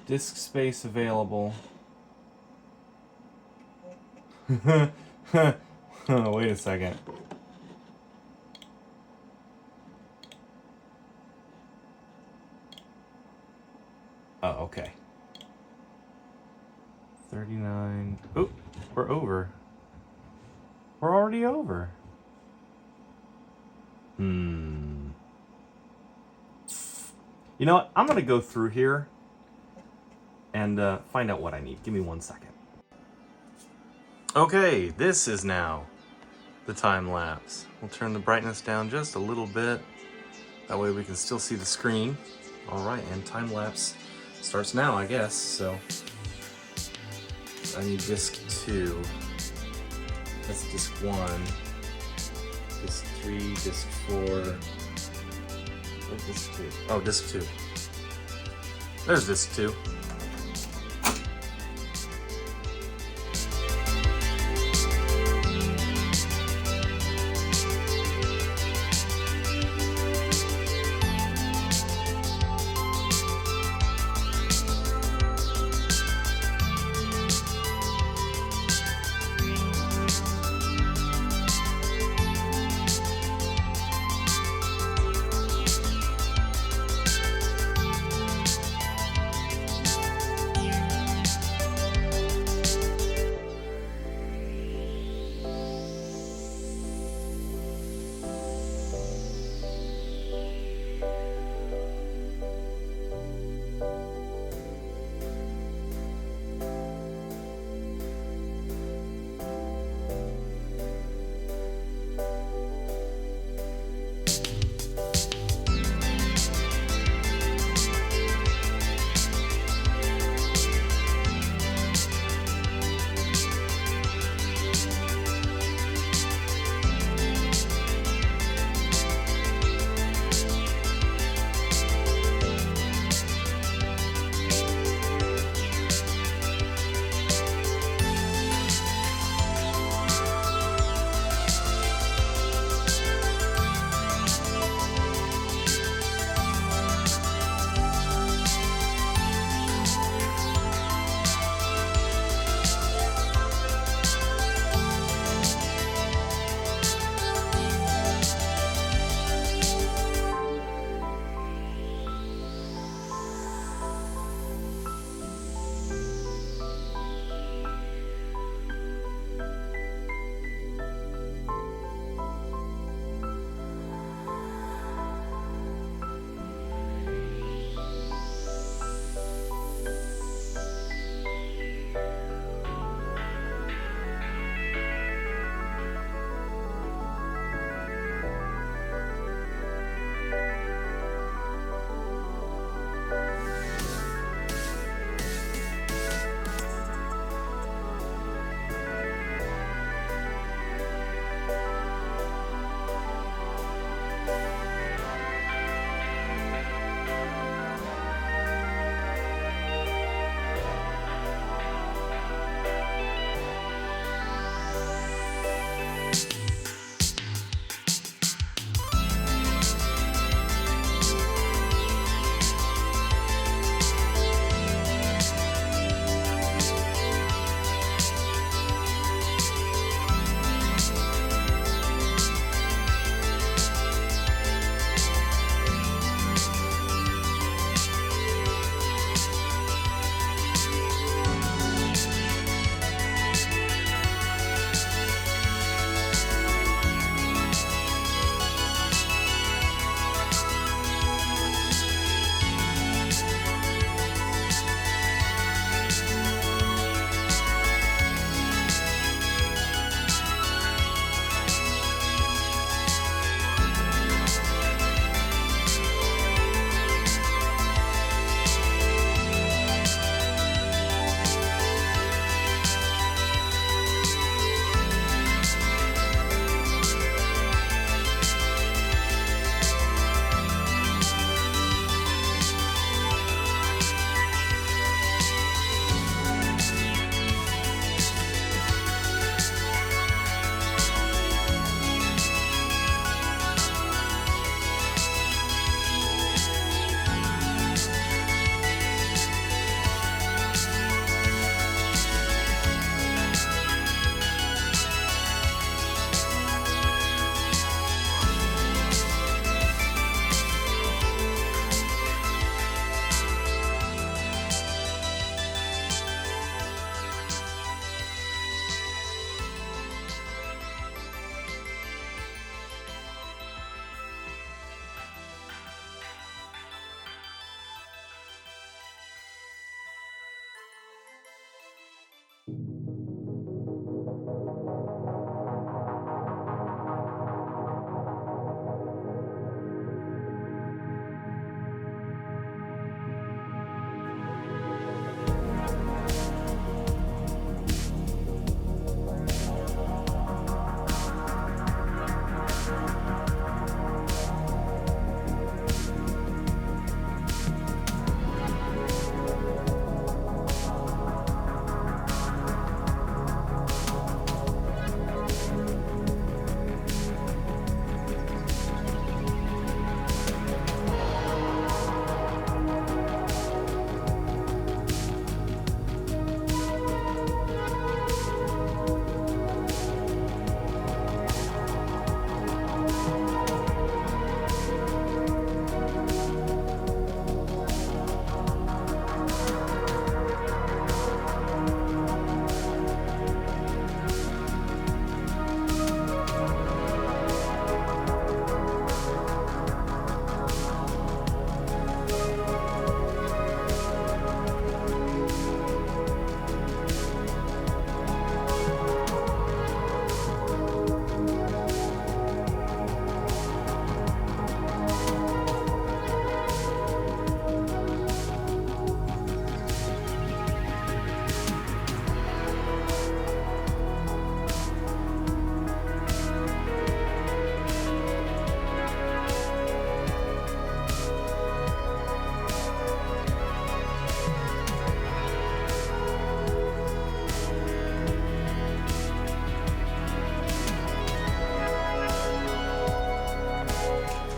Disk space available. Wait a second. Oh, okay. 39. Oh, we're over. We're already over. You know what? I'm going to go through here and find out what I need. Give me 1 second. Okay, this is now the time lapse. We'll turn the brightness down just a little bit. That way we can still see the screen. All right, and time lapse starts now, I guess. So I need disc 2. That's disc 1. Disc 3, disc 4. Where's disc 2? Oh, disc 2. There's disc 2.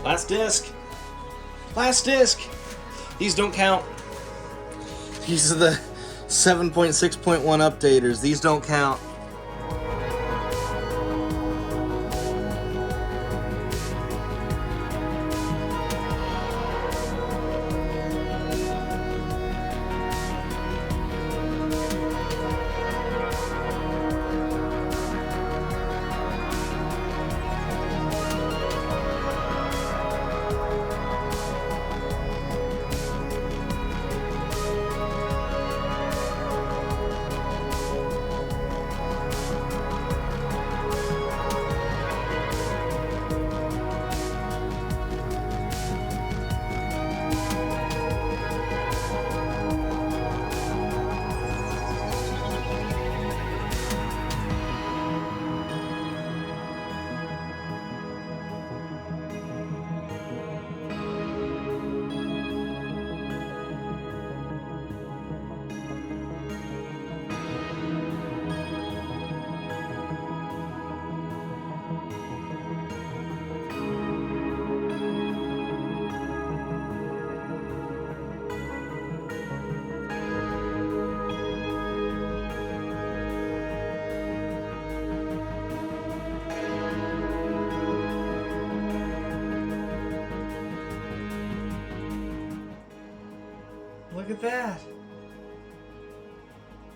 Last disc. Last disc. These don't count. These are the 7.6.1 updaters. These don't count. Look at that.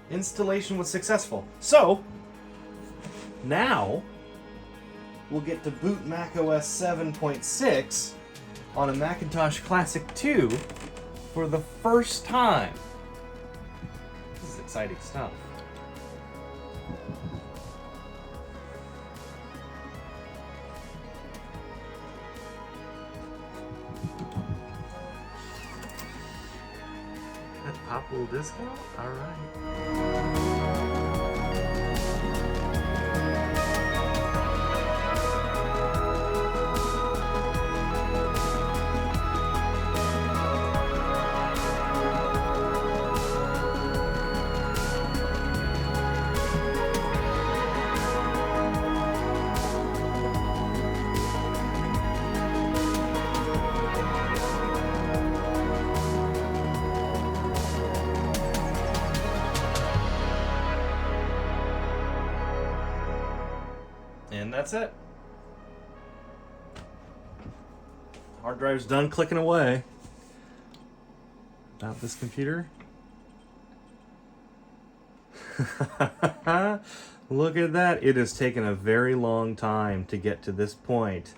Installation was successful. So, now we'll get to boot macOS 7.6 on a Macintosh Classic II for the first time. This is exciting stuff. Pop a little discount? Alright. And that's it. Hard drive's done clicking away. About this computer. Look at that. It has taken a very long time to get to this point.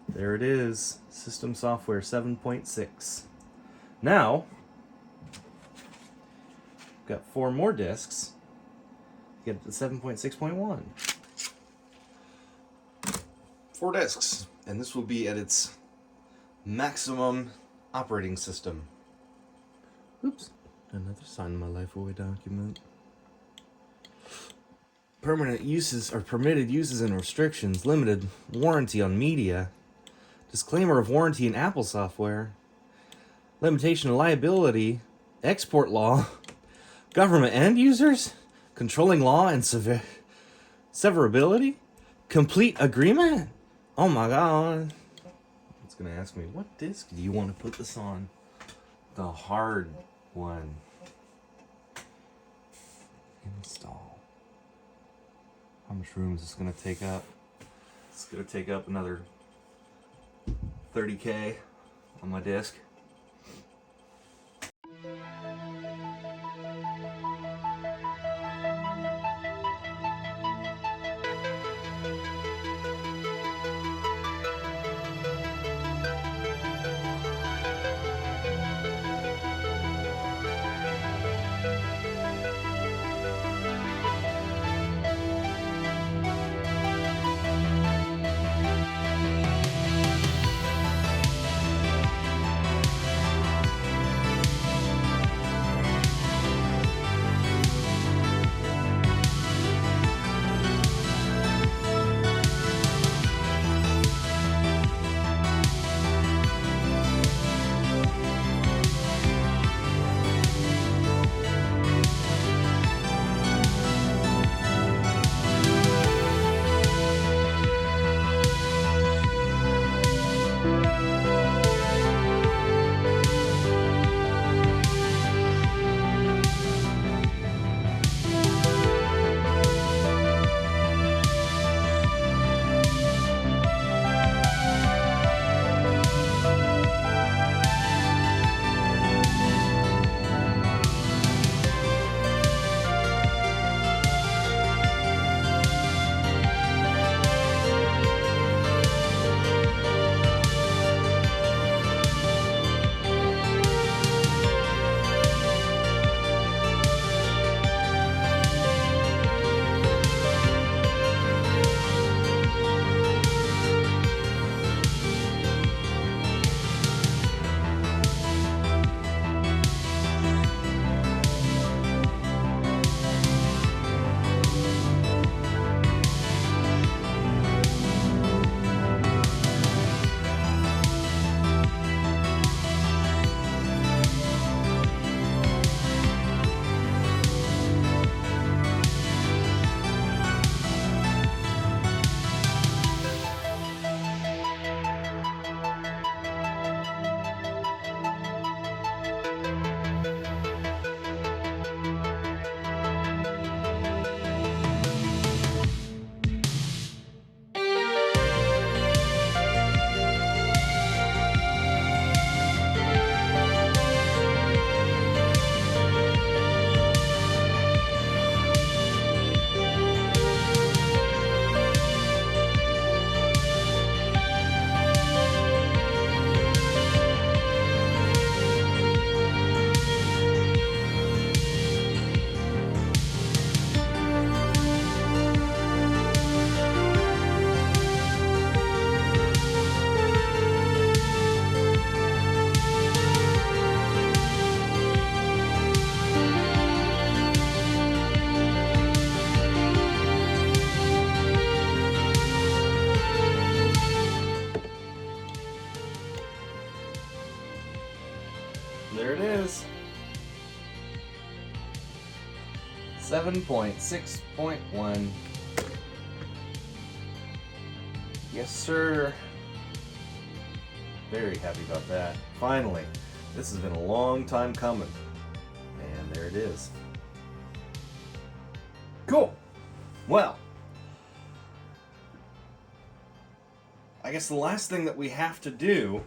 There it is. System software 7.6. Now, we've got 4 more disks. Get to 7.6.1. 4 disks, and this will be at its maximum operating system. Oops, another sign in my life away document. Permanent uses or permitted uses and restrictions, limited warranty on media, disclaimer of warranty in Apple software, limitation of liability, export law, government end users, controlling law and severability, complete agreement. Oh my god. It's gonna ask me, what disc do you want to put this on? The hard one. Install. How much room is this gonna take up? It's gonna take up another 30K on my disk. There it is. 7.6.1. Yes, sir. Very happy about that. Finally. This has been a long time coming. And there it is. Cool. Well, I guess the last thing that we have to do,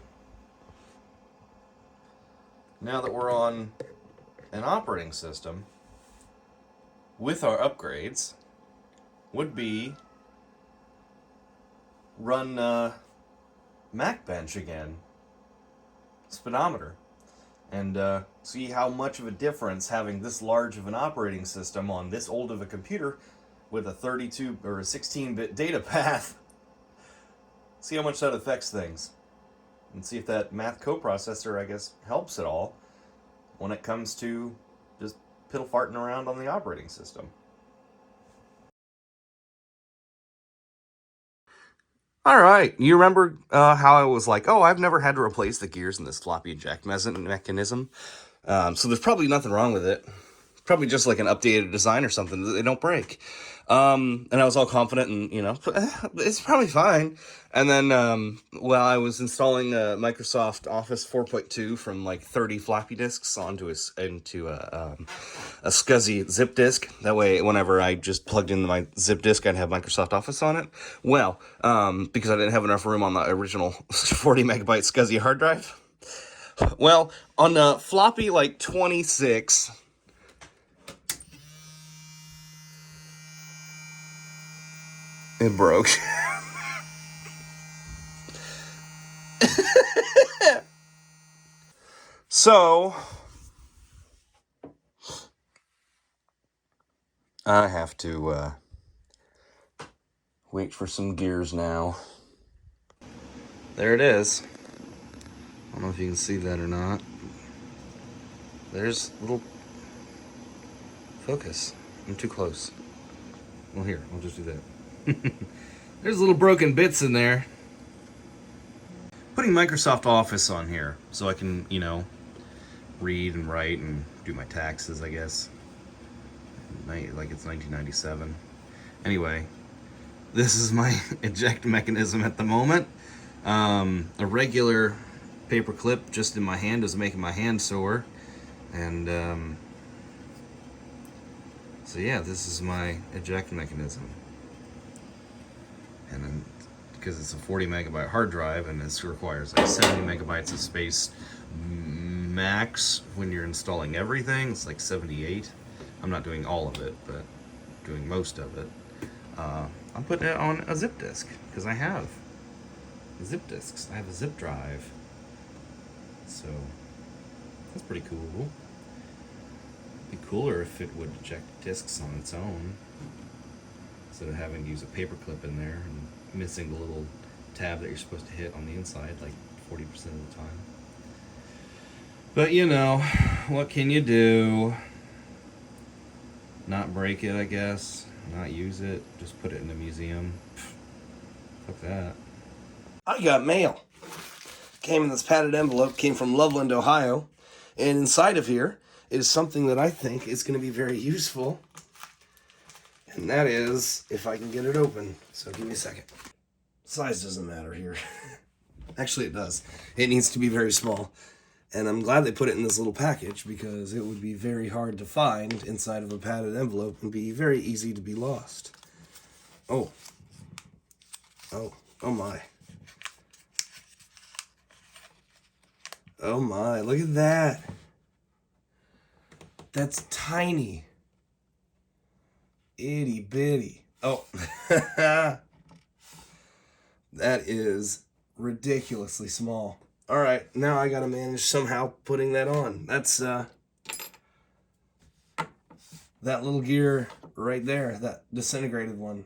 now that we're on an operating system with our upgrades, would be run MacBench again, speedometer, and see how much of a difference having this large of an operating system on this old of a computer with a 32 or a 16-bit data path. See how much that affects things, and see if that math coprocessor, I guess, helps at all when it comes to just piddle farting around on the operating system. All right, you remember how I was like, oh, I've never had to replace the gears in this floppy eject mechanism, so there's probably nothing wrong with it. Probably just like an updated design or something. They don't break. And I was all confident and, it's probably fine. And then, while I was installing Microsoft Office 4.2 from like 30 floppy disks into a SCSI zip disk. That way, whenever I just plugged in my zip disk, I'd have Microsoft Office on it. Well, because I didn't have enough room on the original 40 megabyte SCSI hard drive. Well, on the floppy like 26... it broke. So, I have to wait for some gears now. There it is. I don't know if you can see that or not. There's little focus. I'm too close. Well, here, I'll just do that. There's little broken bits in there. Putting Microsoft Office on here so I can, read and write and do my taxes, I guess. Like it's 1997. Anyway, this is my eject mechanism at the moment. A regular paper clip just in my hand is making my hand sore. And, so yeah, this is my eject mechanism. And then, because it's a 40 megabyte hard drive and this requires like 70 megabytes of space max when you're installing everything, it's like 78. I'm not doing all of it, but doing most of it. I'm putting it on a zip disk because I have zip disks. I have a zip drive. So that's pretty cool. It'd be cooler if it would eject disks on its own instead of having to use a paper clip in there and missing the little tab that you're supposed to hit on the inside like 40% of the time. But what can you do? Not break it, I guess. Not use it. Just put it in a museum. Fuck that. I got mail. Came in this padded envelope. Came from Loveland, Ohio. And inside of here is something that I think is going to be very useful. And that is, if I can get it open. So give me a second. Size doesn't matter here. Actually, it does. It needs to be very small. And I'm glad they put it in this little package because it would be very hard to find inside of a padded envelope and be very easy to be lost. Oh my. Oh my, look at that. That's tiny. Itty bitty. Oh. That is ridiculously small. All right, now I gotta manage somehow putting that on. That's that little gear right there, that disintegrated one.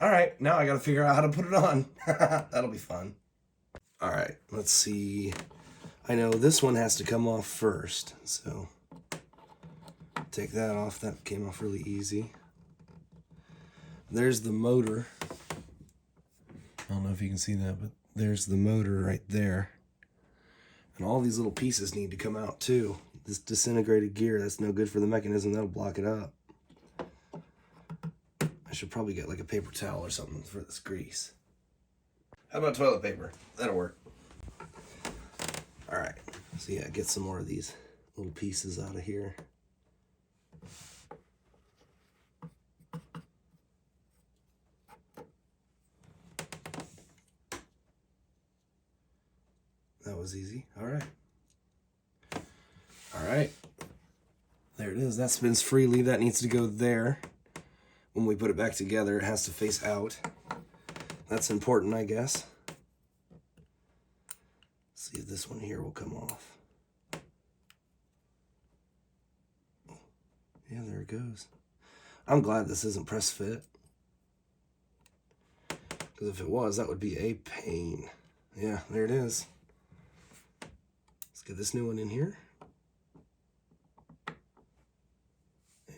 All right, now I gotta figure out how to put it on. That'll be fun. All right, let's see. I know this one has to come off first, so take that off. That came off really easy. There's the motor. I don't know if you can see that, but there's the motor right there. And all these little pieces need to come out too. This disintegrated gear, that's no good for the mechanism. That'll block it up. I should probably get like a paper towel or something for this grease. How about toilet paper? That'll work. All right, so yeah, get some more of these little pieces out of here. That was easy. All right. All right. There it is. That spins freely. That needs to go there. When we put it back together, it has to face out. That's important, I guess. See if this one here will come off. Yeah, there it goes. I'm glad this isn't press fit. Because if it was, that would be a pain. Yeah, there it is. Let's get this new one in here.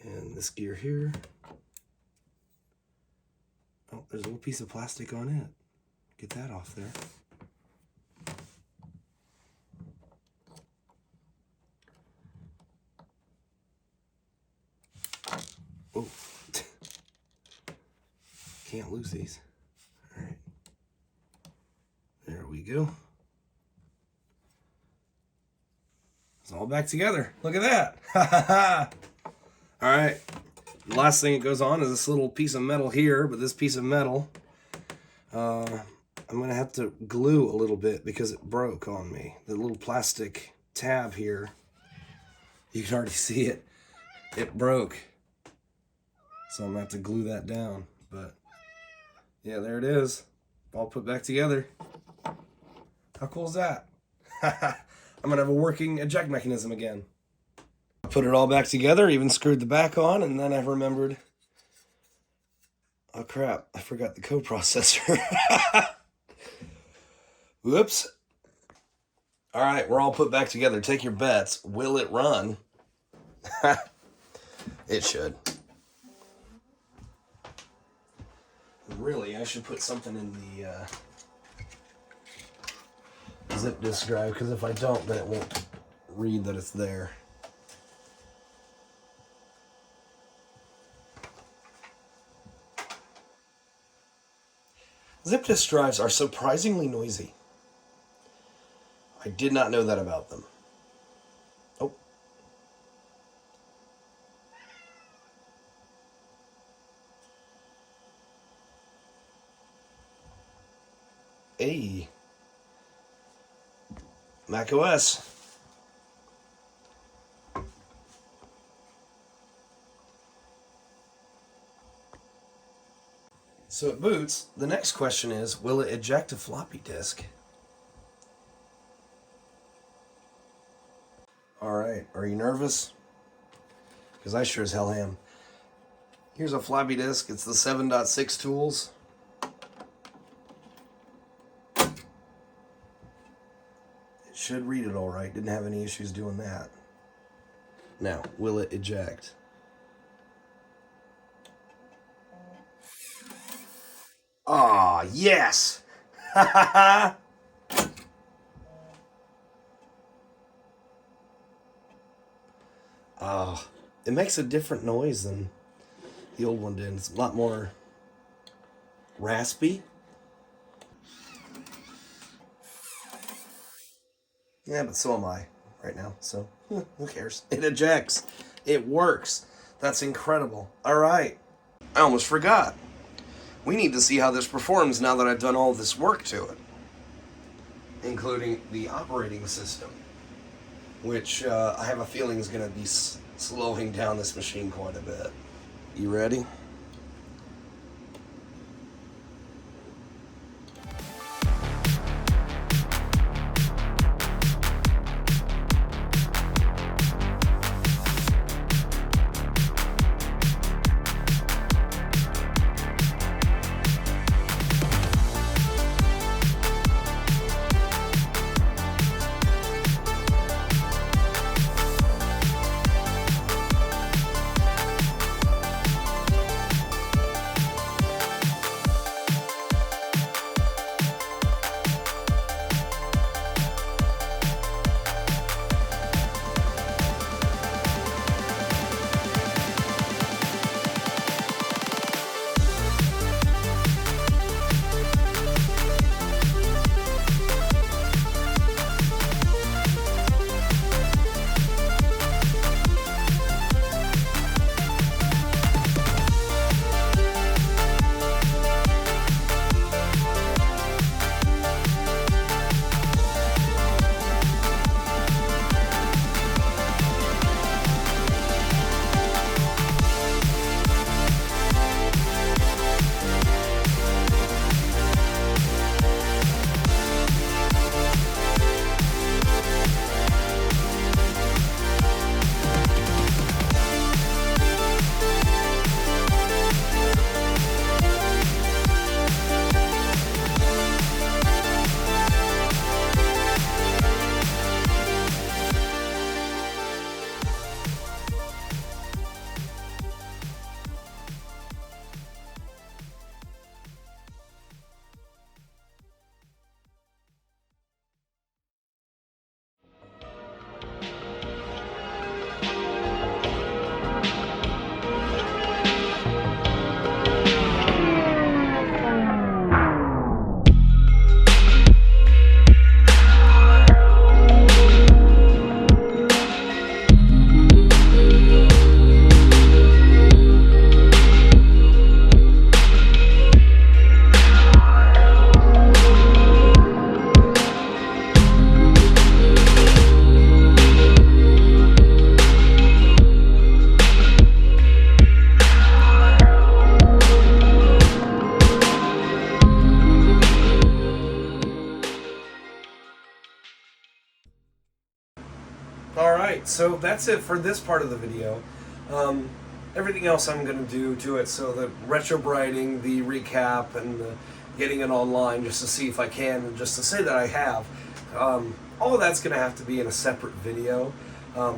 And this gear here. Oh, there's a little piece of plastic on it. Get that off there. Oh. Can't lose these. All right. There we go. It's all back together. Look at that. Ha ha ha. All right. The last thing that goes on is this little piece of metal here, but this piece of metal, I'm going to have to glue a little bit because it broke on me. The little plastic tab here, you can already see it. It broke. So I'm going to have to glue that down. But yeah, there it is. All put back together. How cool is that? I'm going to have a working eject mechanism again. Put it all back together, even screwed the back on, and then I remembered, oh crap, I forgot the coprocessor. Whoops. All right, we're all put back together. Take your bets. Will it run? It should. Really, I should put something in the zip disk drive, because if I don't, then it won't read that it's there. Zip disk drives are surprisingly noisy. I did not know that about them. Oh. Hey. Mac OS. So it boots. The next question is, will it eject a floppy disk? Alright, are you nervous? Because I sure as hell am. Here's a floppy disk. It's the 7.6 tools. It should read it alright. Didn't have any issues doing that. Now, will it eject? Ah, yes! Ha ha ha! Oh, it makes a different noise than the old one did. It's a lot more raspy. Yeah, but so am I right now, so who cares? It ejects. It works. That's incredible. All right. I almost forgot. We need to see how this performs now that I've done all this work to it, including the operating system, which I have a feeling is going to be slowing down this machine quite a bit. You ready? Alright, so that's it for this part of the video. Everything else I'm going to do to it, so the retro brighting, the recap, and the getting it online just to see if I can, and just to say that I have. All of that's going to have to be in a separate video.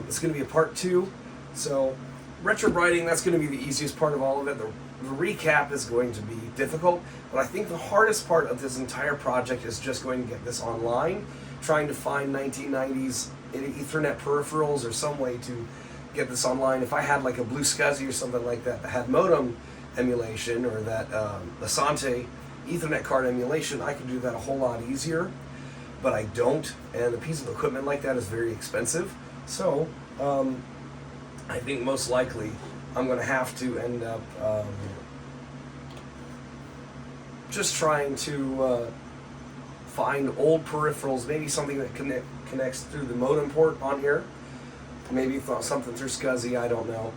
It's going to be a part 2. So, retro brighting, that's going to be the easiest part of all of it. The recap is going to be difficult, but I think the hardest part of this entire project is just going to get this online, trying to find 1990s Ethernet peripherals or some way to get this online. If I had like a Blue SCSI or something like that that had modem emulation, or that Asante Ethernet card emulation, I could do that a whole lot easier, but I don't, and a piece of equipment like that is very expensive. So I think most likely I'm going to have to end up just trying to find old peripherals, maybe something that connects through the modem port on here, maybe something through SCSI, I don't know.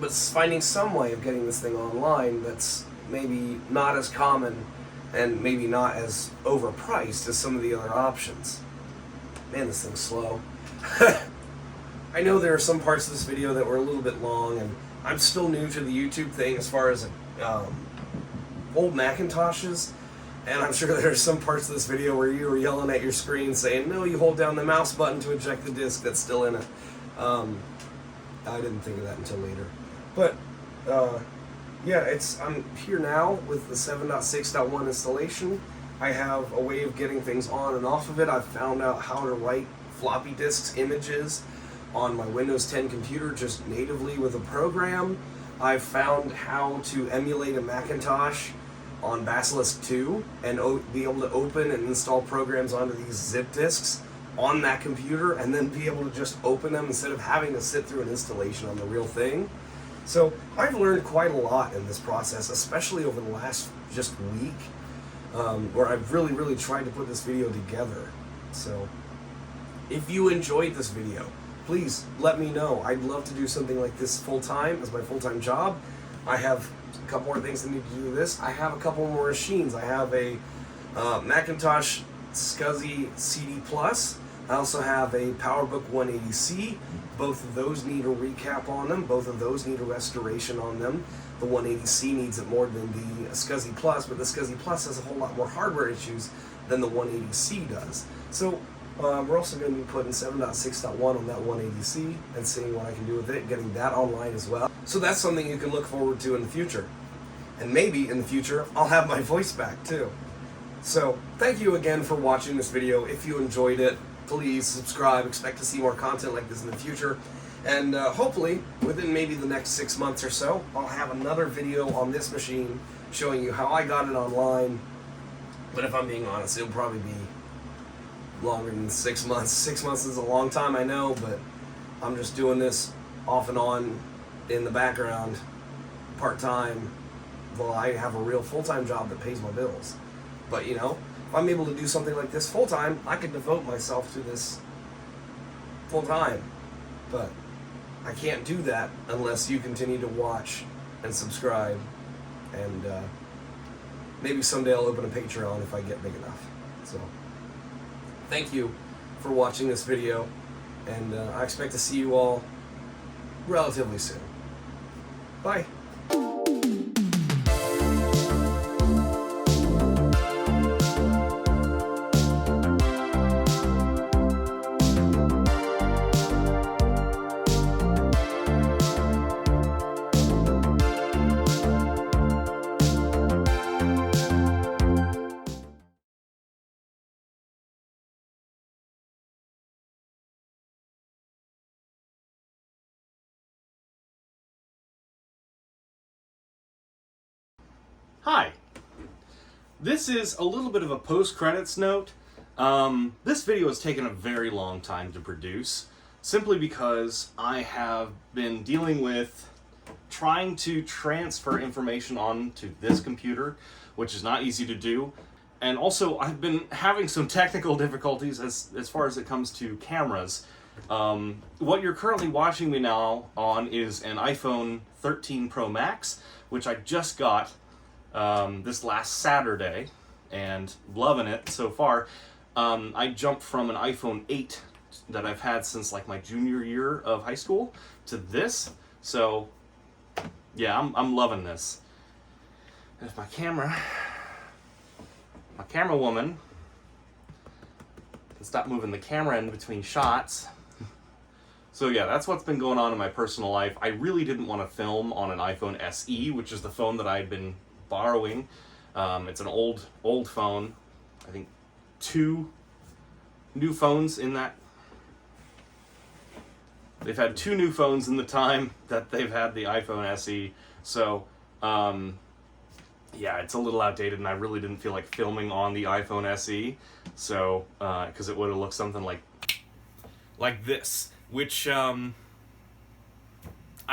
But finding some way of getting this thing online that's maybe not as common and maybe not as overpriced as some of the other options. Man, this thing's slow. I know there are some parts of this video that were a little bit long, and I'm still new to the YouTube thing as far as old Macintoshes, and I'm sure there are some parts of this video where you were yelling at your screen saying, no, you hold down the mouse button to eject the disk that's still in it. I didn't think of that until later. But, yeah, I'm here now with the 7.6.1 installation. I have a way of getting things on and off of it. I've found out how to write floppy disks images on my Windows 10 computer just natively with a program. I've found how to emulate a Macintosh on Basilisk 2 and be able to open and install programs onto these zip disks on that computer, and then be able to just open them instead of having to sit through an installation on the real thing. So I've learned quite a lot in this process, especially over the last just week, where I've really tried to put this video together. So if you enjoyed this video, please let me know. I'd love to do something like this full-time as my full-time job. I have a couple more things that need to do with this. I have a couple more machines. I have a Macintosh SCSI CD+. I also have a PowerBook 180C. Both of those need a recap on them. Both of those need a restoration on them. The 180C needs it more than the SCSI Plus, but the SCSI Plus has a whole lot more hardware issues than the 180C does. So we're also going to be putting 7.6.1 on that 180C and seeing what I can do with it, getting that online as well. So that's something you can look forward to in the future. And maybe in the future, I'll have my voice back too. So thank you again for watching this video. If you enjoyed it, please subscribe. Expect to see more content like this in the future. And hopefully, within maybe the next 6 months or so, I'll have another video on this machine showing you how I got it online. But if I'm being honest, it'll probably be longer than 6 months. 6 months is a long time, I know, but I'm just doing this off and on in the background, part-time, while I have a real full-time job that pays my bills. But, you know, if I'm able to do something like this full-time, I could devote myself to this full-time. But I can't do that unless you continue to watch and subscribe. And maybe someday I'll open a Patreon if I get big enough. So, thank you for watching this video. And I expect to see you all relatively soon. Bye. Hi. This is a little bit of a post-credits note. This video has taken a very long time to produce, simply because I have been dealing with trying to transfer information onto this computer, which is not easy to do. And also, I've been having some technical difficulties as far as it comes to cameras. What you're currently watching me now on is an iPhone 13 Pro Max, which I just got this last Saturday, and loving it so far. I jumped from an iPhone 8 that I've had since like my junior year of high school to this. So yeah, I'm loving this. And if my camera woman can stop moving the camera in between shots. So yeah, that's what's been going on in my personal life. I really didn't want to film on an iPhone SE, which is the phone that I'd been borrowing. It's an old phone. I think 2 new phones in that. They've had 2 new phones in the time that they've had the iPhone SE. So yeah, it's a little outdated, and I really didn't feel like filming on the iPhone SE. So because it would have looked something like this. Which, I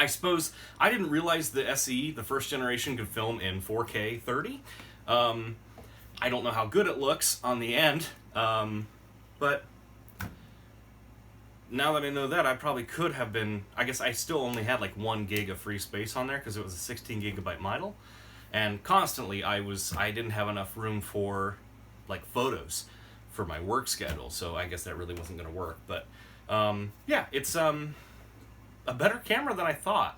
suppose, I didn't realize the SE, the first generation, could film in 4K 30. I don't know how good it looks on the end, but now that I know that, I probably could have been, I guess I still only had like 1 gig of free space on there because it was a 16 gigabyte model, and constantly I didn't have enough room for like photos for my work schedule, so I guess that really wasn't going to work, but yeah, it's a better camera than I thought,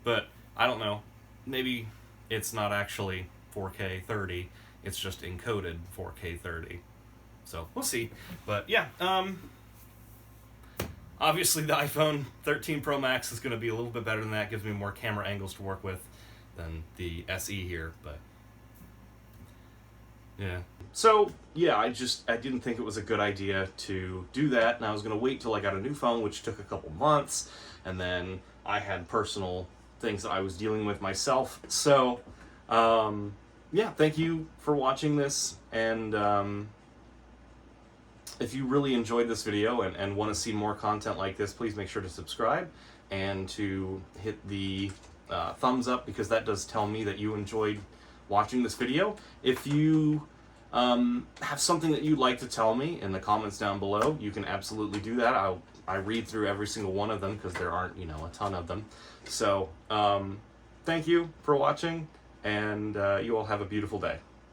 but I don't know, maybe it's not actually 4K 30, it's just encoded 4K 30, so we'll see. But yeah, obviously the iPhone 13 Pro Max is going to be a little bit better than that, gives me more camera angles to work with than the SE here, but yeah. So, yeah, I didn't think it was a good idea to do that, and I was going to wait till I got a new phone, which took a couple months, and then I had personal things that I was dealing with myself. So, yeah, thank you for watching this, and if you really enjoyed this video and want to see more content like this, please make sure to subscribe and to hit the thumbs up, because that does tell me that you enjoyed watching this video. If you have something that you'd like to tell me in the comments down below, you can absolutely do that. I read through every single one of them because there aren't, a ton of them. So, thank you for watching, and you all have a beautiful day.